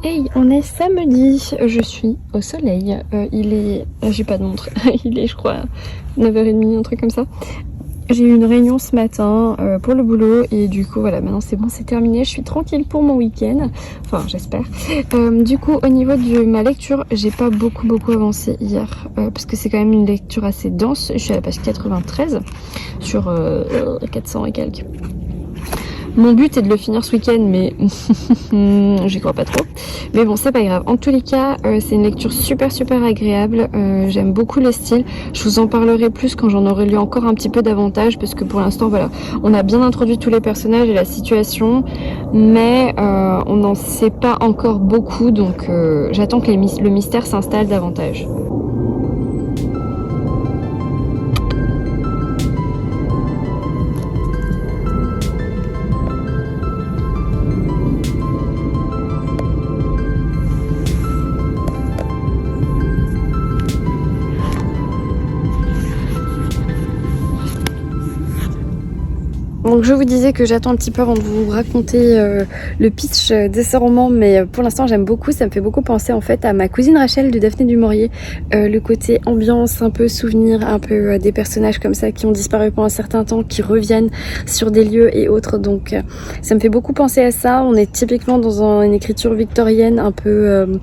Hey, on est samedi, je suis au soleil, il est, j'ai pas de montre, il est je crois 9h30, un truc comme ça. J'ai eu une réunion ce matin pour le boulot et du coup voilà, maintenant c'est bon, c'est terminé, je suis tranquille pour mon week-end, enfin j'espère. Du coup au niveau de ma lecture, j'ai pas beaucoup avancé hier parce que c'est quand même une lecture assez dense. Je suis à la page 93 sur 400 et quelques. Mon but est de le finir ce week-end, mais j'y crois pas trop. Mais bon, c'est pas grave. En tous les cas, c'est une lecture super agréable. J'aime beaucoup le style. Je vous en parlerai plus quand j'en aurai lu encore un petit peu davantage, parce que pour l'instant, voilà, on a bien introduit tous les personnages et la situation, mais on n'en sait pas encore beaucoup, donc j'attends que le mystère s'installe davantage. Donc je vous disais que j'attends un petit peu avant de vous raconter le pitch de ce roman, mais pour l'instant j'aime beaucoup, ça me fait beaucoup penser en fait à ma cousine Rachel de Daphné du Maurier, le côté ambiance, un peu souvenir, un peu des personnages comme ça qui ont disparu pendant un certain temps, qui reviennent sur des lieux et autres, donc ça me fait beaucoup penser à ça. On est typiquement dans une écriture victorienne un peu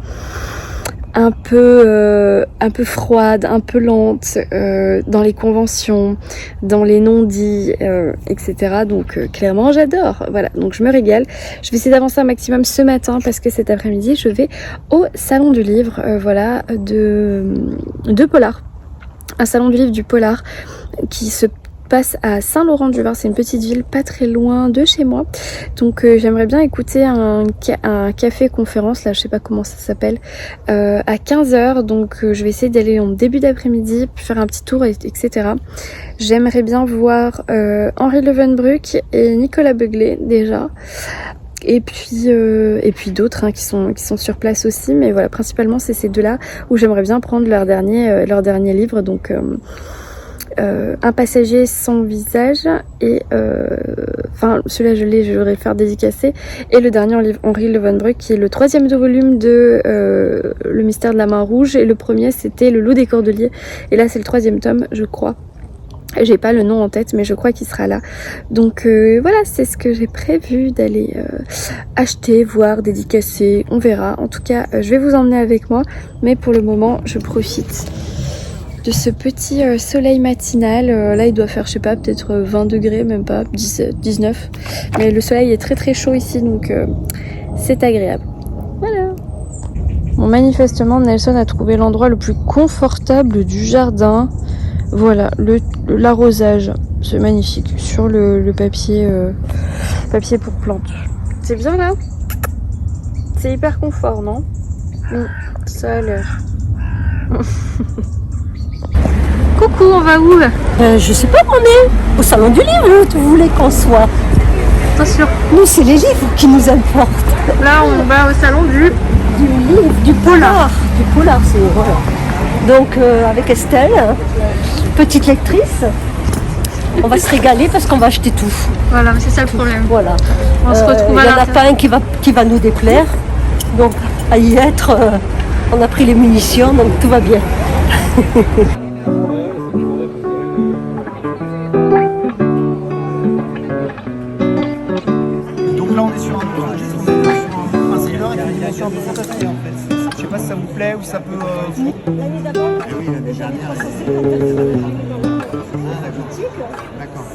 froide, un peu lente, dans les conventions, dans les non-dits, etc. Donc clairement j'adore. Voilà, donc je me régale. Je vais essayer d'avancer un maximum ce matin parce que cet après-midi je vais au salon du livre, voilà, de Polar. Un salon du livre du Polar qui se passe à Saint-Laurent-du-Var, c'est une petite ville pas très loin de chez moi, donc j'aimerais bien écouter un café conférence, là je sais pas comment ça s'appelle, à 15h, donc je vais essayer d'aller en début d'après-midi, puis faire un petit tour, etc. J'aimerais bien voir Henri Levenbruck et Nicolas Beuglet déjà, et puis d'autres qui sont sur place aussi, mais voilà, principalement c'est ces deux-là où j'aimerais bien prendre leur dernier livre, donc Un passager sans visage et enfin celui-là je vais faire dédicacer, et le dernier en livre Henri Levenbruck qui est le 3e volume de Le mystère de la main rouge, et le premier c'était Le loup des cordeliers, et là c'est le 3e tome je crois. J'ai pas le nom en tête, mais je crois qu'il sera là. Donc voilà, c'est ce que j'ai prévu d'aller acheter, voir, dédicacer, on verra. En tout cas, je vais vous emmener avec moi, mais pour le moment, je profite de ce petit soleil matinal. Là, il doit faire, je sais pas, peut-être 20 degrés, même pas, 19. Mais le soleil est très chaud ici, donc c'est agréable. Voilà. Bon, manifestement, Nelson a trouvé l'endroit le plus confortable du jardin. Voilà, l'arrosage, c'est magnifique, sur le papier, papier pour plantes. C'est bien là? C'est hyper confort, non? Ça a l'air. Coucou, on va où? Je sais pas où on est. Au salon du livre, tu voulais qu'on soit. Attention. Nous, c'est les livres qui nous importent. Là, on va au salon du livre, du polar. Du polar, c'est voilà. Donc, avec Estelle, petite lectrice, on va se régaler parce qu'on va acheter tout. Voilà, c'est ça le problème. Voilà. On se retrouve à Il n'y en a pas un qui va nous déplaire. Donc, à y être, on a pris les munitions, donc tout va bien. Donc là on est sur un thriller avec une dimension un peu fantastique en fait. Je sais pas si ça vous plaît ou ça peut... L'année d'avant, D'accord.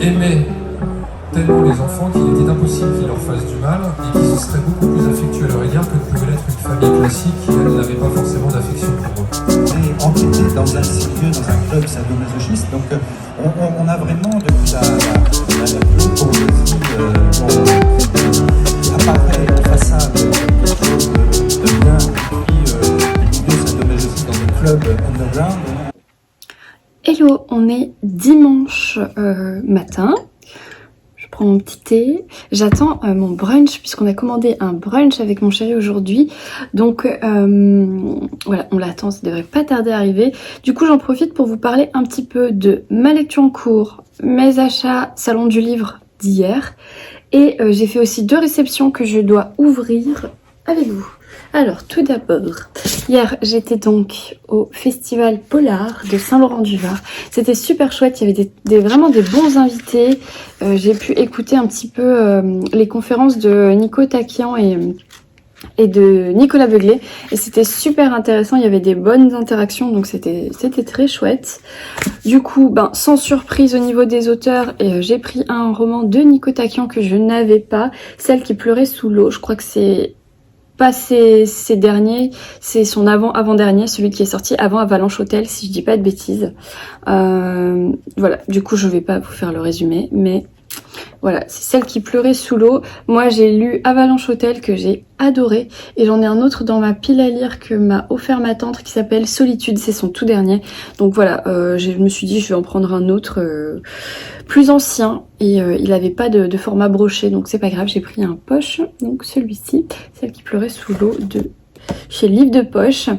aimaient tellement les enfants qu'il était impossible qu'ils leur fassent du mal et qu'ils seraient beaucoup plus affectueux à leur égard que pouvait l'être une famille classique qui, elle, n'avait pas forcément d'affection pour eux. Et enquêté dans un milieu, dans un club sadomasochiste, donc on a vraiment depuis la poésie qui apparaît en façade quelque chose de bien, et puis le milieu sadomasochiste dans un club underground. Hello, on est dimanche matin. Je prends mon petit thé. J'attends mon brunch puisqu'on a commandé un brunch avec mon chéri aujourd'hui. Donc voilà, on l'attend, ça devrait pas tarder à arriver. Du coup, j'en profite pour vous parler un petit peu de ma lecture en cours, mes achats salon du livre d'hier. Et j'ai fait aussi 2 réceptions que je dois ouvrir avec vous. Alors, tout d'abord, hier, j'étais donc au Festival Polar de Saint-Laurent-du-Var. C'était super chouette, il y avait vraiment des bons invités. J'ai pu écouter un petit peu les conférences de Nico Taquian et de Nicolas Beuglet. Et c'était super intéressant, il y avait des bonnes interactions, donc c'était très chouette. Du coup, sans surprise au niveau des auteurs, j'ai pris un roman de Nico Taquian que je n'avais pas, Celle qui pleurait sous l'eau. Je crois que c'est pas ces derniers, c'est son avant-dernier, celui qui est sorti avant Avalanche Hôtel, si je dis pas de bêtises. Voilà, du coup je vais pas vous faire le résumé, mais voilà, c'est Celle qui pleurait sous l'eau. Moi j'ai lu Avalanche Hôtel que j'ai adoré, et j'en ai un autre dans ma pile à lire que m'a offert ma tante qui s'appelle Solitude, c'est son tout dernier. Donc voilà, je me suis dit je vais en prendre un autre plus ancien, et il avait pas de format broché, donc c'est pas grave, j'ai pris un poche, donc celui-ci, Celle qui pleurait sous l'eau de chez Livre de Poche.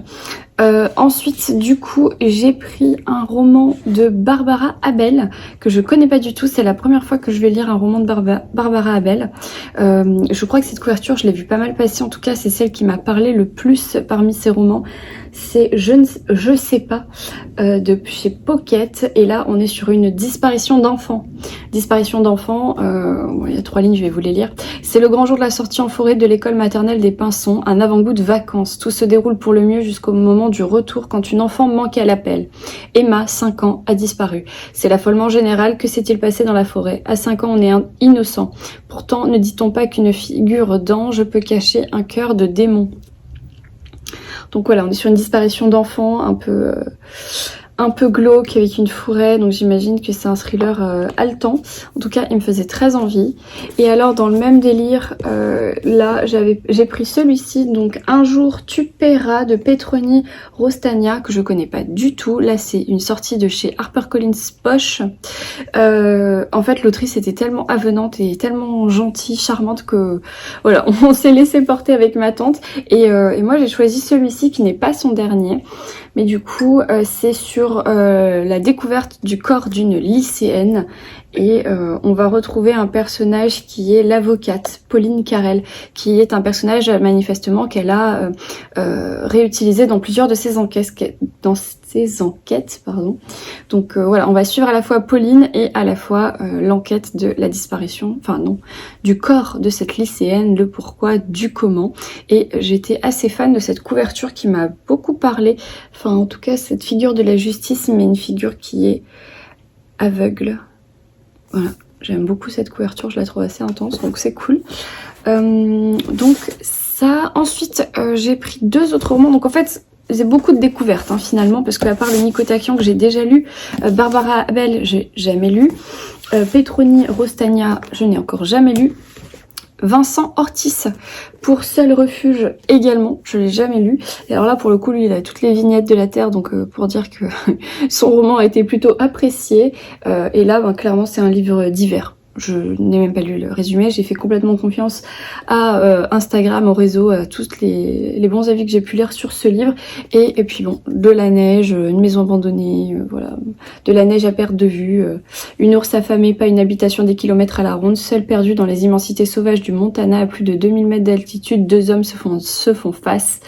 Ensuite, du coup, j'ai pris un roman de Barbara Abel que je connais pas du tout. C'est la première fois que je vais lire un roman de Barbara Abel. Je crois que cette couverture, je l'ai vue pas mal passer. En tout cas, c'est celle qui m'a parlé le plus parmi ces romans. C'est Je sais pas de chez Pocket. Et là, on est sur une disparition d'enfants. Disparition d'enfants. Il y a 3 lignes, je vais vous les lire. C'est le grand jour de la sortie en forêt de l'école maternelle des Pinsons, un avant-goût de vacances. Tout se déroule pour le mieux jusqu'au moment du retour quand une enfant manque à l'appel. Emma, 5 ans, a disparu. C'est l'affolement général. Que s'est-il passé dans la forêt? À 5 ans, on est innocent. Pourtant, ne dit-on pas qu'une figure d'ange peut cacher un cœur de démon? Donc voilà, on est sur une disparition d'enfants un peu glauque avec une forêt, donc j'imagine que c'est un thriller haletant. En tout cas, il me faisait très envie. Et alors, dans le même délire, là, j'ai pris celui-ci, donc Un jour tu paieras de Petroni Rostagna, que je connais pas du tout. Là, c'est une sortie de chez HarperCollins Poche. En fait, l'autrice était tellement avenante et tellement gentille, charmante que voilà, on s'est laissé porter avec ma tante. Et moi, j'ai choisi celui-ci qui n'est pas son dernier. Mais du coup, c'est sur la découverte du corps d'une lycéenne. Et on va retrouver un personnage qui est l'avocate, Pauline Carrel, qui est un personnage manifestement qu'elle a réutilisé dans plusieurs de ses enquêtes. Donc voilà, on va suivre à la fois Pauline et à la fois l'enquête de la disparition, du corps de cette lycéenne, le pourquoi, du comment. Et j'étais assez fan de cette couverture qui m'a beaucoup parlé. Enfin, en tout cas, cette figure de la justice, mais une figure qui est aveugle. Voilà, j'aime beaucoup cette couverture, je la trouve assez intense, donc c'est cool. Donc ça, ensuite j'ai pris 2 autres romans, donc en fait c'est beaucoup de découvertes finalement, parce que à part le Nico Taquian que j'ai déjà lu, Barbara Abel j'ai jamais lu, Petroni Rostagna je n'ai encore jamais lu, Vincent Ortiz pour Seul Refuge également, je l'ai jamais lu. Et alors là pour le coup lui il a toutes les vignettes de la Terre, donc pour dire que son roman a été plutôt apprécié. Et là clairement c'est un livre divers. Je n'ai même pas lu le résumé, j'ai fait complètement confiance à Instagram, au réseau, à tous les bons avis que j'ai pu lire sur ce livre. Et puis bon, de la neige, une maison abandonnée, voilà, de la neige à perte de vue, une ours affamée, pas une habitation des kilomètres à la ronde, seul perdu dans les immensités sauvages du Montana à plus de 2000 mètres d'altitude, 2 hommes se font face,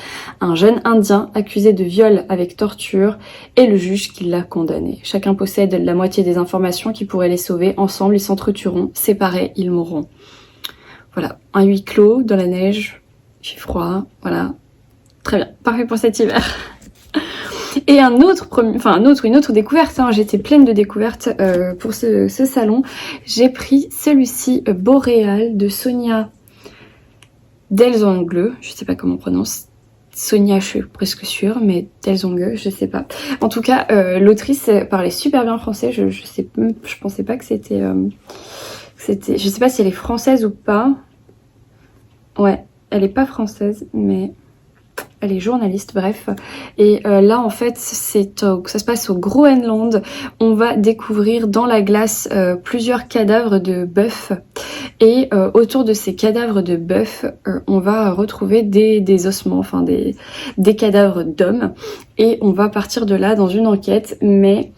un jeune indien accusé de viol avec torture et le juge qui l'a condamné. Chacun possède la moitié des informations qui pourraient les sauver, ensemble ils s'entretueront. Séparés, ils mourront. Voilà, un huis clos dans la neige, il fait froid, voilà. Très bien, parfait pour cet hiver. Et une autre découverte, hein. J'étais pleine de découvertes pour ce salon. J'ai pris celui-ci, Boréal, de Sonia Delzongle, je sais pas comment on prononce. Sonia, je suis presque sûre, mais Delzongle, je sais pas. En tout cas, l'autrice parlait super bien français. Je pensais pas que c'était, je sais pas si elle est française ou pas. Ouais, elle est pas française, mais elle est journaliste, bref. Et là, en fait, ça se passe au Groenland. On va découvrir dans la glace plusieurs cadavres de bœufs. Et autour de ces cadavres de bœufs, on va retrouver des ossements, enfin des cadavres d'hommes. Et on va partir de là dans une enquête, mais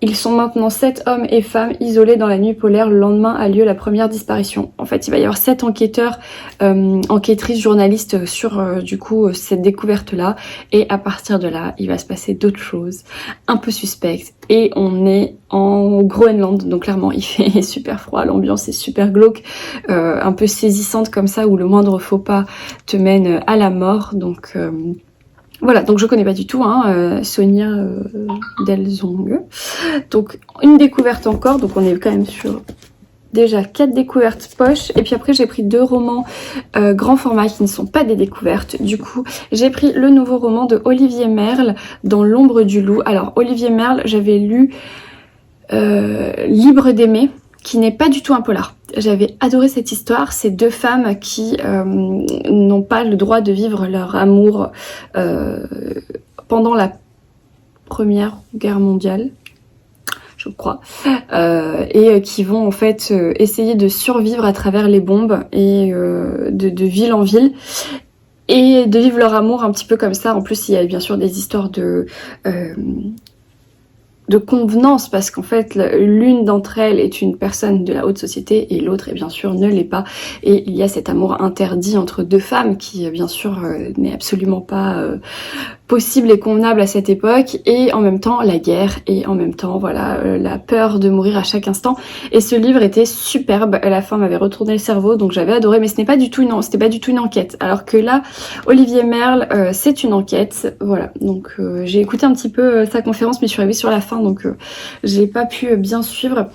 ils sont maintenant 7 hommes et femmes isolés dans la nuit polaire. Le lendemain a lieu la première disparition. En fait, il va y avoir 7 enquêteurs, enquêtrices, journalistes sur du coup cette découverte-là. Et à partir de là, il va se passer d'autres choses un peu suspectes. Et on est en Groenland, donc clairement il fait super froid, l'ambiance est super glauque, un peu saisissante comme ça, où le moindre faux pas te mène à la mort. Donc voilà, donc je connais pas du tout, hein, Sonia Delzongle. Donc une découverte encore, donc on est quand même sur déjà 4 découvertes poche. Et puis après j'ai pris 2 romans grand format qui ne sont pas des découvertes. Du coup j'ai pris le nouveau roman de Olivier Merle, Dans l'ombre du loup. Alors Olivier Merle, j'avais lu Libre d'aimer, qui n'est pas du tout un polar. J'avais adoré cette histoire, ces 2 femmes qui n'ont pas le droit de vivre leur amour pendant la Première Guerre mondiale, je crois, et qui vont en fait essayer de survivre à travers les bombes et de ville en ville. Et de vivre leur amour un petit peu comme ça. En plus, il y a bien sûr des histoires de convenance, parce qu'en fait l'une d'entre elles est une personne de la haute société et l'autre bien sûr ne l'est pas, et il y a cet amour interdit entre 2 femmes qui bien sûr n'est absolument pas possible et convenable à cette époque, et en même temps la guerre, et en même temps voilà la peur de mourir à chaque instant. Et ce livre était superbe, la fin m'avait retourné le cerveau, donc j'avais adoré, mais c'était pas du tout une enquête, alors que là Olivier Merle c'est une enquête. Voilà, donc j'ai écouté un petit peu sa conférence, mais je suis arrivée sur la fin, donc j'ai pas pu bien suivre.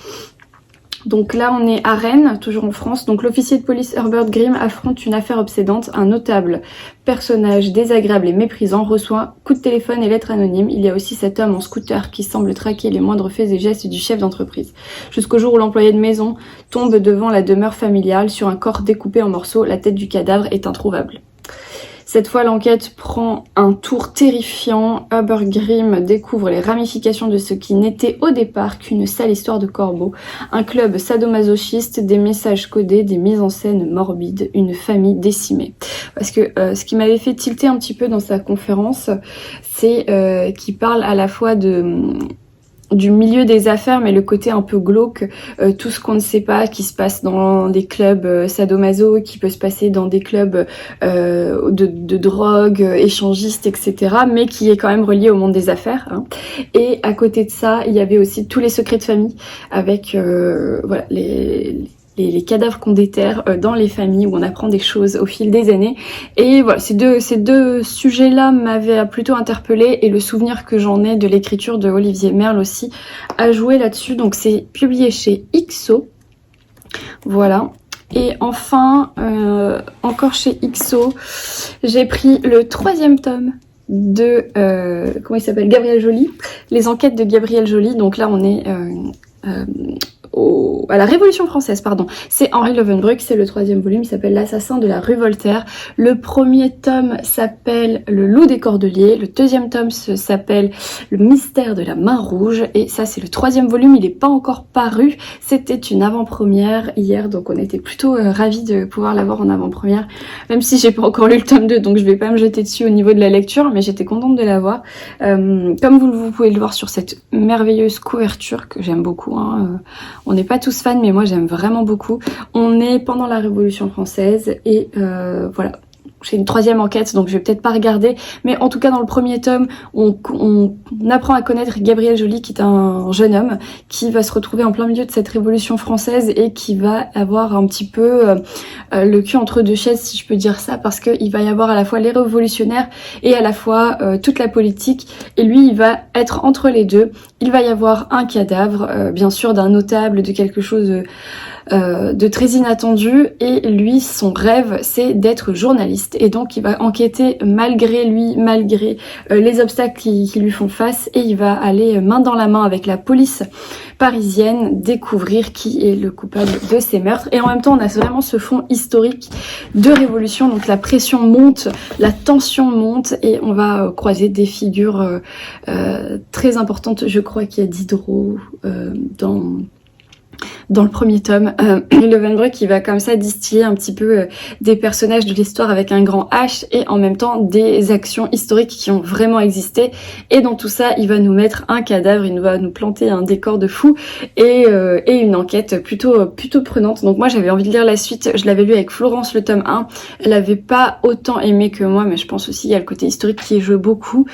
Donc là on est à Rennes, toujours en France. Donc l'officier de police Herbert Grimm affronte une affaire obsédante. Un notable personnage désagréable et méprisant reçoit coup de téléphone et lettre anonyme. Il y a aussi cet homme en scooter qui semble traquer les moindres faits et gestes du chef d'entreprise. Jusqu'au jour où l'employé de maison tombe devant la demeure familiale. Sur un corps découpé en morceaux, la tête du cadavre est introuvable. Cette fois, l'enquête prend un tour terrifiant. Herbert Grimm découvre les ramifications de ce qui n'était au départ qu'une sale histoire de corbeau. Un club sadomasochiste, des messages codés, des mises en scène morbides, une famille décimée. Parce que ce qui m'avait fait tilter un petit peu dans sa conférence, c'est qu'il parle à la fois du milieu des affaires, mais le côté un peu glauque, tout ce qu'on ne sait pas, qui se passe dans des clubs sadomaso, qui peut se passer dans des clubs de drogue, échangistes, etc., mais qui est quand même relié au monde des affaires, hein. Et à côté de ça, il y avait aussi tous les secrets de famille, avec voilà les cadavres qu'on déterre dans les familles, où on apprend des choses au fil des années. Et voilà, ces deux sujets-là m'avaient plutôt interpellée, et le souvenir que j'en ai de l'écriture de Olivier Merle aussi a joué là-dessus. Donc c'est publié chez XO. Voilà. Et enfin, encore chez XO, j'ai pris le 3e tome de comment il s'appelle, Gabriel Joly, les enquêtes de Gabriel Joly. Donc là on est à la Révolution française, pardon. C'est Henri Leeuwenbruck, c'est le 3e volume, il s'appelle L'assassin de la rue Voltaire. Le premier tome s'appelle Le loup des Cordeliers, le 2e tome s'appelle Le mystère de la main rouge, et ça c'est le 3e volume, il n'est pas encore paru, c'était une avant-première hier, donc on était plutôt ravis de pouvoir l'avoir en avant-première, même si j'ai pas encore lu le tome 2, donc je vais pas me jeter dessus au niveau de la lecture, mais j'étais contente de l'avoir. Comme vous pouvez le voir sur cette merveilleuse couverture que j'aime beaucoup, hein, on n'est pas tous fans, mais moi j'aime vraiment beaucoup. On est pendant la Révolution française, et voilà, c'est une 3e enquête, donc je vais peut-être pas regarder, mais en tout cas dans le premier tome, on apprend à connaître Gabriel Joly, qui est un jeune homme qui va se retrouver en plein milieu de cette révolution française et qui va avoir un petit peu le cul entre deux chaises, si je peux dire ça, parce qu'il va y avoir à la fois les révolutionnaires et à la fois toute la politique, et lui il va être entre les deux. Il va y avoir un cadavre, bien sûr d'un notable, de quelque chose de très inattendu, et lui son rêve c'est d'être journaliste, et donc il va enquêter malgré lui, malgré les obstacles qui lui font face, et il va aller main dans la main avec la police parisienne découvrir qui est le coupable de ces meurtres. Et en même temps on a vraiment ce fond historique de révolution, donc la pression monte, la tension monte, et on va croiser des figures très importantes. Je crois qu'il y a Diderot dans le premier tome. Lovenbroek qui va comme ça distiller un petit peu des personnages de l'histoire avec un grand H, et en même temps des actions historiques qui ont vraiment existé, et dans tout ça il va nous mettre un cadavre, il va nous planter un décor de fou, et une enquête plutôt prenante. Donc moi j'avais envie de lire la suite, je l'avais lu avec Florence le tome 1, elle avait pas autant aimé que moi, mais je pense aussi il y a le côté historique qui joue beaucoup.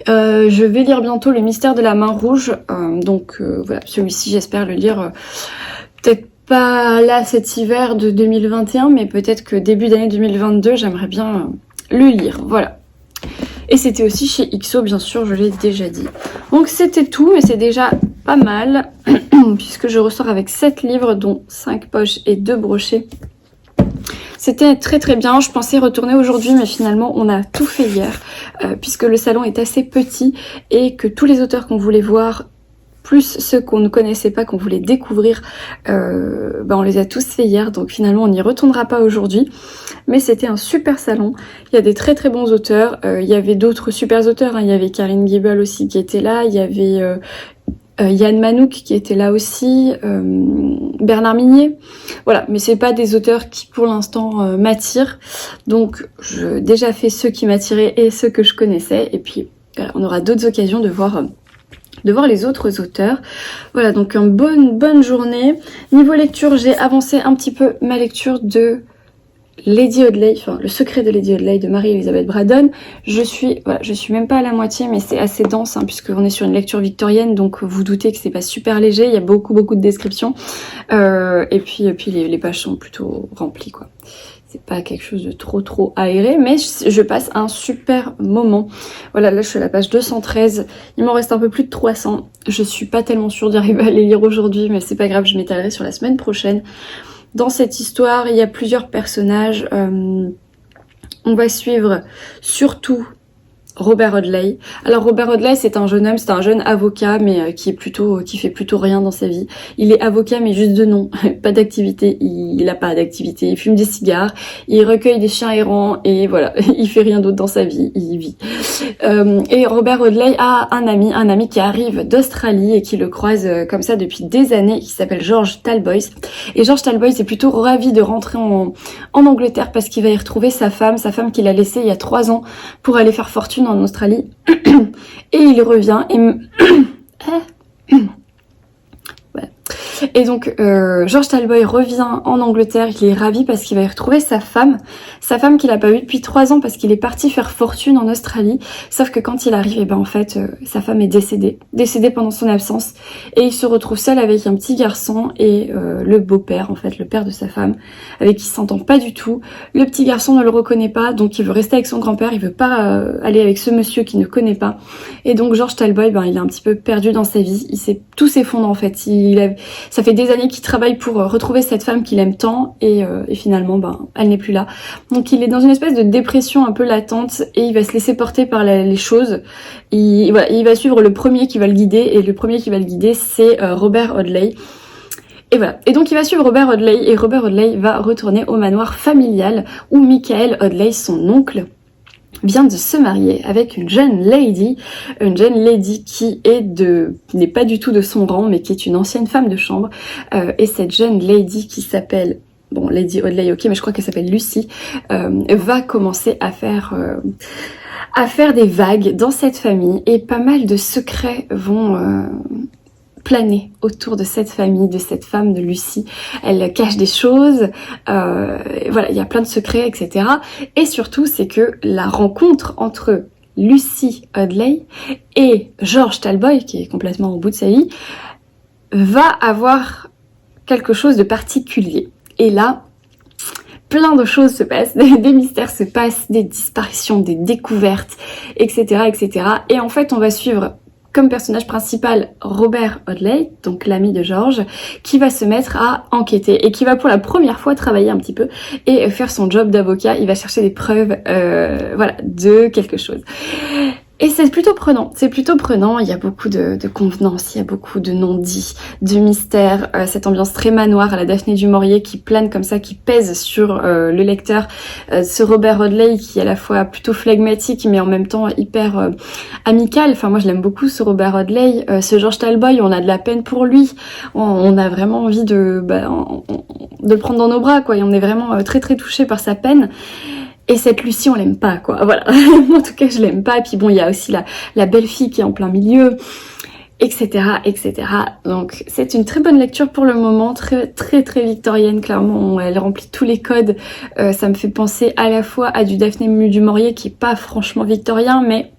Je vais lire bientôt Le mystère de la main rouge, donc voilà, celui-ci j'espère le lire peut-être pas là cet hiver de 2021, mais peut-être que début d'année 2022, j'aimerais bien le lire, voilà. Et c'était aussi chez XO, bien sûr, je l'ai déjà dit. Donc c'était tout, mais c'est déjà pas mal, puisque je ressors avec 7 livres, dont 5 poches et 2 brochets. C'était très très bien, je pensais retourner aujourd'hui, mais finalement on a tout fait hier, puisque le salon est assez petit, et que tous les auteurs qu'on voulait voir, plus ceux qu'on ne connaissait pas, qu'on voulait découvrir, on les a tous fait hier, donc finalement on n'y retournera pas aujourd'hui. Mais c'était un super salon, il y a des très très bons auteurs, il y avait d'autres super auteurs, hein. Il y avait Karine Giebel aussi qui était là, il y avait Yann Manouk qui était là aussi, Bernard Minier, voilà, mais c'est pas des auteurs qui pour l'instant m'attirent, donc j'ai déjà fait ceux qui m'attiraient et ceux que je connaissais, et puis on aura d'autres occasions de voir les autres auteurs. Voilà, donc une bonne journée. Niveau lecture, j'ai avancé un petit peu ma lecture de Lady Audley, enfin Le secret de Lady Audley de Marie-Elisabeth Braddon. Je suis même pas à la moitié, mais c'est assez dense, hein, puisqu'on est sur une lecture victorienne, donc vous doutez que c'est pas super léger, il y a beaucoup de descriptions, et puis les pages sont plutôt remplies, quoi. C'est pas quelque chose de trop aéré, mais je passe un super moment. Voilà, là je suis à la page 213, il m'en reste un peu plus de 300. Je suis pas tellement sûre d'y arriver à les lire aujourd'hui, mais c'est pas grave, je m'étalerai sur la semaine prochaine. Dans cette histoire, il y a plusieurs personnages. On va suivre surtout Robert Audley. Alors Robert Audley, c'est un jeune homme, c'est un jeune avocat, mais qui fait plutôt rien dans sa vie. Il est avocat, mais juste de nom, pas d'activité. Il a pas d'activité. Il fume des cigares, il recueille des chiens errants, et voilà, il fait rien d'autre dans sa vie. Il vit. Et Robert Audley a un ami qui arrive d'Australie et qui le croise comme ça depuis des années, qui s'appelle George Talboys. Et George Talboys est plutôt ravi de rentrer en Angleterre parce qu'il va y retrouver sa femme qu'il a laissée il y a 3 ans pour aller faire fortune en Australie. Et il revient et donc George Talboys revient en Angleterre, il est ravi parce qu'il va y retrouver sa femme qu'il a pas vue depuis 3 ans parce qu'il est parti faire fortune en Australie, sauf que quand il arrive, en fait sa femme est décédée pendant son absence, et il se retrouve seul avec un petit garçon et le beau-père, en fait le père de sa femme, avec qui il s'entend pas du tout. Le petit garçon ne le reconnaît pas, donc il veut rester avec son grand-père, il veut pas aller avec ce monsieur qu'il ne connaît pas, et donc George Talboys, il est un petit peu perdu dans sa vie, tout s'effondre en fait, ça fait des années qu'il travaille pour retrouver cette femme qu'il aime tant, et finalement elle n'est plus là. Donc il est dans une espèce de dépression un peu latente, et il va se laisser porter par les choses. Il va suivre le premier qui va le guider, et le premier qui va le guider c'est Robert Audley. Et voilà. Et donc il va suivre Robert Audley, et Robert Audley va retourner au manoir familial où Michael Audley, son oncle, vient de se marier avec une jeune lady qui n'est pas du tout de son rang, mais qui est une ancienne femme de chambre, et cette jeune lady qui s'appelle, Lady Audley, ok, mais je crois qu'elle s'appelle Lucy, va commencer à faire des vagues dans cette famille, et pas mal de secrets vont planer autour de cette famille, de cette femme, de Lucy. Elle cache des choses, voilà, il y a plein de secrets, etc. Et surtout, c'est que la rencontre entre Lucy Audley et George Talboys, qui est complètement au bout de sa vie, va avoir quelque chose de particulier. Et là, plein de choses se passent, des mystères se passent, des disparitions, des découvertes, etc., etc. Et en fait, on va suivre comme personnage principal Robert Audley, donc l'ami de George, qui va se mettre à enquêter et qui va pour la première fois travailler un petit peu et faire son job d'avocat. Il va chercher des preuves, voilà, de quelque chose. Et c'est plutôt prenant, il y a beaucoup de convenances, il y a beaucoup de non-dits, de mystères, cette ambiance très manoir à la Daphné du Maurier qui plane comme ça, qui pèse sur le lecteur, ce Robert Audley qui est à la fois plutôt flegmatique mais en même temps hyper amical, enfin moi je l'aime beaucoup ce Robert Audley, ce George Talboys, on a de la peine pour lui, on a vraiment envie de le prendre dans nos bras quoi, et on est vraiment très très touché par sa peine. Et cette Lucie, on l'aime pas, quoi. Voilà. En tout cas, je l'aime pas. Et puis bon, il y a aussi la belle fille qui est en plein milieu, etc., etc. Donc, c'est une très bonne lecture pour le moment, très, très, très victorienne. Clairement, elle remplit tous les codes. Ça me fait penser à la fois à du Daphné du Maurier qui est pas franchement victorien, mais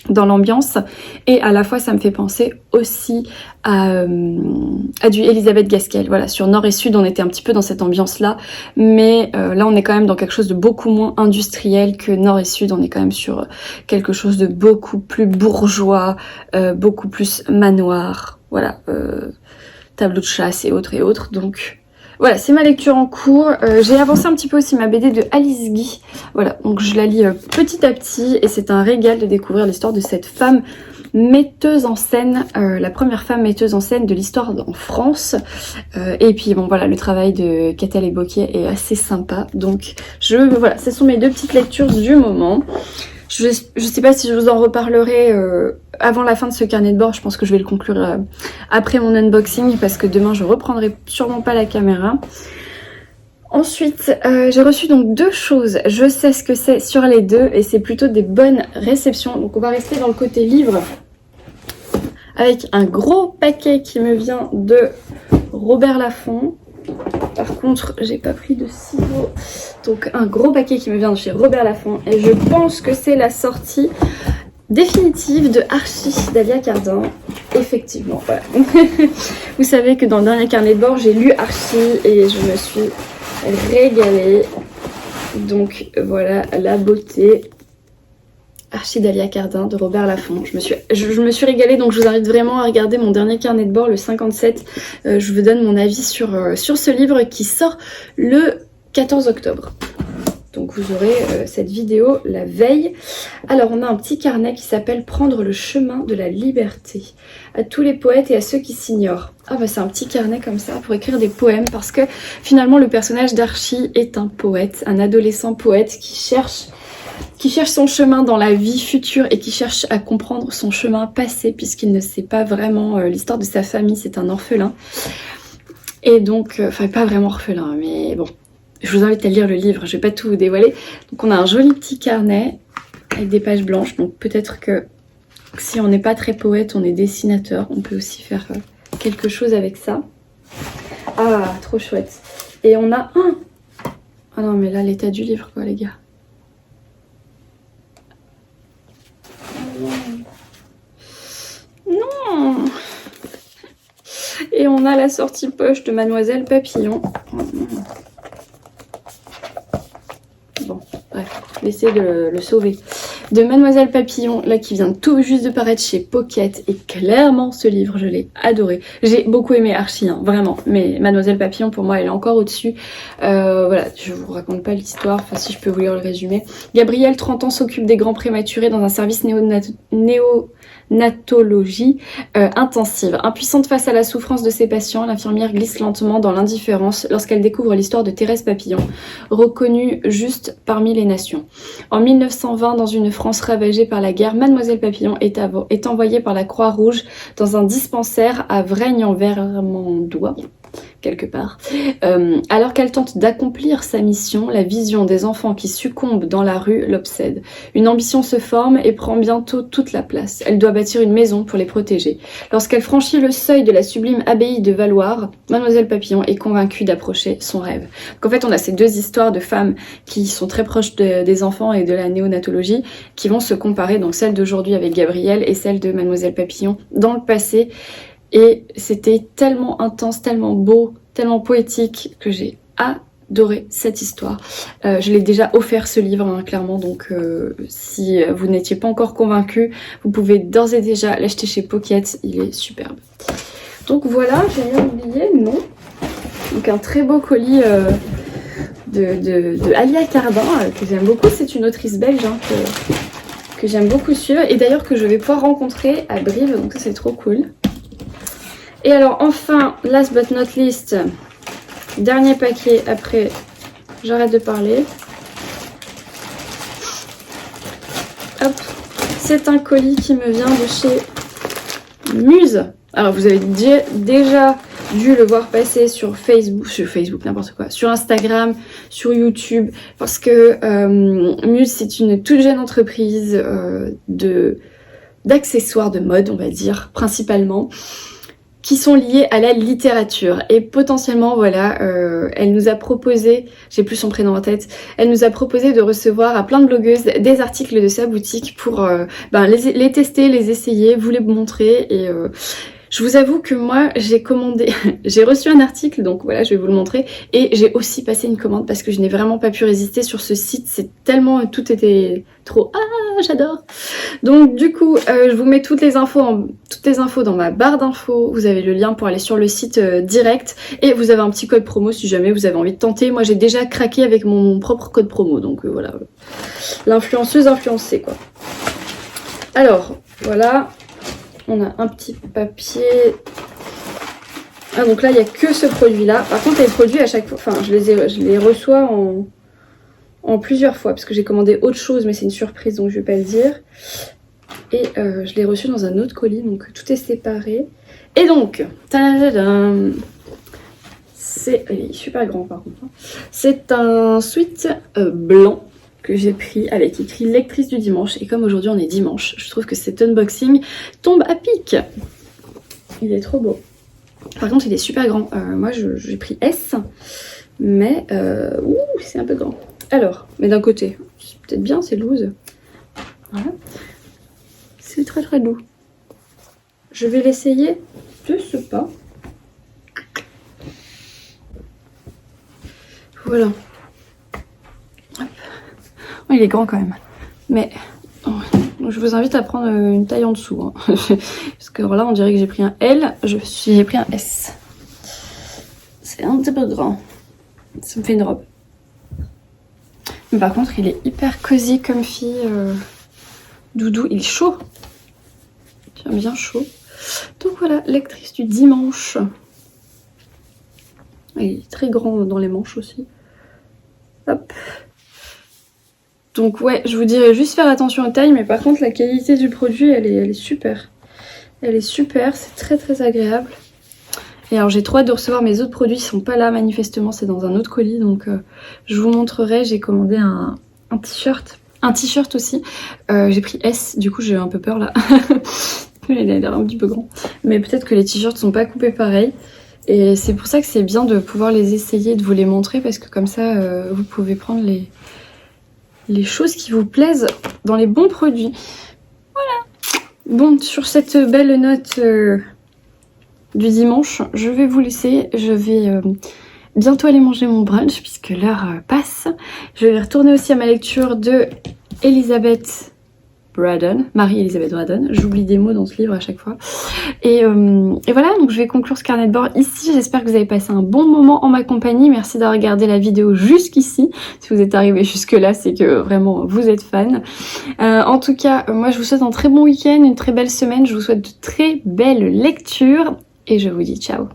dans l'ambiance, et à la fois ça me fait penser aussi à du Elisabeth Gaskell. Voilà, sur Nord et Sud on était un petit peu dans cette ambiance là, mais là on est quand même dans quelque chose de beaucoup moins industriel que Nord et Sud, on est quand même sur quelque chose de beaucoup plus bourgeois, beaucoup plus manoir, voilà, tableau de chasse et autres, donc voilà, c'est ma lecture en cours. J'ai avancé un petit peu aussi ma BD de Alice Guy. Voilà, donc je la lis petit à petit et c'est un régal de découvrir l'histoire de cette femme metteuse en scène, la première femme metteuse en scène de l'histoire en France. Et puis bon voilà, le travail de Catel et Bocquier est assez sympa. Donc voilà, ce sont mes deux petites lectures du moment. Je sais pas si je vous en reparlerai avant la fin de ce carnet de bord, je pense que je vais le conclure après mon unboxing parce que demain je reprendrai sûrement pas la caméra. Ensuite, j'ai reçu donc deux choses, je sais ce que c'est sur les deux et c'est plutôt des bonnes réceptions. Donc on va rester dans le côté livre avec un gros paquet qui me vient de Robert Laffont. Par contre, j'ai pas pris de ciseaux. Donc un gros paquet qui me vient de chez Robert Laffont. Et je pense que c'est la sortie définitive de Archie d'Alia Cardin. Effectivement, voilà. Vous savez que dans le dernier carnet de bord, j'ai lu Archie et je me suis régalée. Donc voilà la beauté. Archie d'Alia Cardin de Robert Laffont. Je me suis régalée, donc je vous invite vraiment à regarder mon dernier carnet de bord, le 57. Je vous donne mon avis sur ce livre qui sort le 14 octobre. Donc vous aurez cette vidéo la veille. Alors on a un petit carnet qui s'appelle Prendre le chemin de la liberté. À tous les poètes et à ceux qui s'ignorent. Ah bah c'est un petit carnet comme ça pour écrire des poèmes parce que finalement le personnage d'Archie est un poète, un adolescent poète qui cherche son chemin dans la vie future et qui cherche à comprendre son chemin passé puisqu'il ne sait pas vraiment l'histoire de sa famille, c'est un orphelin. Et donc, enfin pas vraiment orphelin, mais bon, je vous invite à lire le livre, je vais pas tout vous dévoiler. Donc on a un joli petit carnet avec des pages blanches, donc peut-être que si on n'est pas très poète, on est dessinateur, on peut aussi faire quelque chose avec ça. Ah, trop chouette. Et on a un... Ah non mais là l'état du livre quoi les gars. Non. Et on a la sortie poche de Mademoiselle Papillon. Bon, bref, j'essaie de le sauver. De Mademoiselle Papillon, là qui vient tout juste de paraître chez Pocket. Et clairement, ce livre, je l'ai adoré. J'ai beaucoup aimé Archie, hein, vraiment. Mais Mademoiselle Papillon, pour moi, elle est encore au-dessus. Voilà, je vous raconte pas l'histoire. Enfin, si je peux vous lire le résumé. Gabrielle, 30 ans, s'occupe des grands prématurés dans un service néonatologie intensive. Impuissante face à la souffrance de ses patients, l'infirmière glisse lentement dans l'indifférence lorsqu'elle découvre l'histoire de Thérèse Papillon, reconnue juste parmi les nations. En 1920, dans une France ravagée par la guerre, Mademoiselle Papillon est envoyée par la Croix-Rouge dans un dispensaire à Vraignes-en-Vermandois, quelque part. Alors qu'elle tente d'accomplir sa mission, la vision des enfants qui succombent dans la rue l'obsède. Une ambition se forme et prend bientôt toute la place. Elle doit bâtir une maison pour les protéger. Lorsqu'elle franchit le seuil de la sublime abbaye de Valloire, Mademoiselle Papillon est convaincue d'approcher son rêve. Donc en fait, on a ces deux histoires de femmes qui sont très proches des enfants et de la néonatologie, qui vont se comparer, donc celle d'aujourd'hui avec Gabrielle et celle de Mademoiselle Papillon dans le passé. Et c'était tellement intense, tellement beau, tellement poétique que j'ai adoré cette histoire. Je l'ai déjà offert ce livre, hein, clairement, donc si vous n'étiez pas encore convaincu, vous pouvez d'ores et déjà l'acheter chez Pocket, il est superbe. Donc voilà, j'ai rien oublié, non. Donc un très beau colis de Alia Cardin, que j'aime beaucoup, c'est une autrice belge hein, que j'aime beaucoup suivre, et d'ailleurs que je vais pouvoir rencontrer à Brive, donc ça c'est trop cool. Et alors enfin, last but not least, dernier paquet, après j'arrête de parler. Hop, c'est un colis qui me vient de chez Muse. Alors vous avez déjà dû le voir passer sur Facebook, n'importe quoi, sur Instagram, sur YouTube, parce que Muse c'est une toute jeune entreprise d'accessoires de mode, on va dire, principalement, qui sont liés à la littérature. Et potentiellement, voilà, elle nous a proposé, j'ai plus son prénom en tête, elle nous a proposé de recevoir à plein de blogueuses des articles de sa boutique pour les tester, les essayer, vous les montrer. Et je vous avoue que moi, j'ai commandé, j'ai reçu un article, donc voilà, je vais vous le montrer. Et j'ai aussi passé une commande parce que je n'ai vraiment pas pu résister sur ce site. C'est tellement, tout était trop, j'adore. Donc du coup, je vous mets toutes les infos dans ma barre d'infos. Vous avez le lien pour aller sur le site direct. Et vous avez un petit code promo si jamais vous avez envie de tenter. Moi, j'ai déjà craqué avec mon propre code promo. Donc voilà, l'influenceuse influencée, quoi. Alors, voilà. On a un petit papier. Ah, donc là, il n'y a que ce produit-là. Par contre, les produits, à chaque fois, enfin, je les reçois en plusieurs fois, parce que j'ai commandé autre chose, mais c'est une surprise, donc je ne vais pas le dire. Et je l'ai reçu dans un autre colis, donc tout est séparé. Et donc, c'est... Il est super grand, par contre. C'est un sweat blanc que j'ai pris avec écrit lectrice du dimanche, et comme aujourd'hui on est dimanche, je trouve que cet unboxing tombe à pic. Il est trop beau. Par contre il est super grand, moi j'ai pris S, mais c'est un peu grand. Alors, mais d'un côté, c'est peut-être bien, c'est loose. Voilà. C'est très très doux. Je vais l'essayer de ce pas. Voilà. Oh, il est grand quand même, mais je vous invite à prendre une taille en dessous, hein. Parce que là on dirait que j'ai pris un L, j'ai pris un S. C'est un petit peu grand, ça me fait une robe. Mais par contre il est hyper cosy, comfy, doudou, il est chaud, tiens, bien chaud. Donc voilà, lectrice du dimanche. Il est très grand dans les manches aussi. Hop. Donc ouais, je vous dirais juste faire attention aux tailles, mais par contre la qualité du produit, elle est super. Elle est super, c'est très très agréable. Et alors j'ai trop hâte de recevoir mes autres produits, ils sont pas là manifestement, c'est dans un autre colis, donc je vous montrerai. J'ai commandé un t-shirt, aussi. J'ai pris S, du coup j'ai un peu peur là. Il a l'air un petit peu grand. Mais peut-être que les t-shirts sont pas coupés pareil. Et c'est pour ça que c'est bien de pouvoir les essayer, de vous les montrer, parce que comme ça vous pouvez prendre les choses qui vous plaisent dans les bons produits. Voilà. Bon, sur cette belle note du dimanche, je vais vous laisser. Je vais bientôt aller manger mon brunch puisque l'heure passe. Je vais retourner aussi à ma lecture de Elizabeth Braddon, Marie-Elisabeth Braddon. J'oublie des mots dans ce livre à chaque fois. Et voilà, donc je vais conclure ce carnet de bord ici. J'espère que vous avez passé un bon moment en ma compagnie. Merci d'avoir regardé la vidéo jusqu'ici. Si vous êtes arrivé jusque là, c'est que vraiment vous êtes fan. En tout cas, moi je vous souhaite un très bon week-end, une très belle semaine. Je vous souhaite de très belles lectures et je vous dis ciao.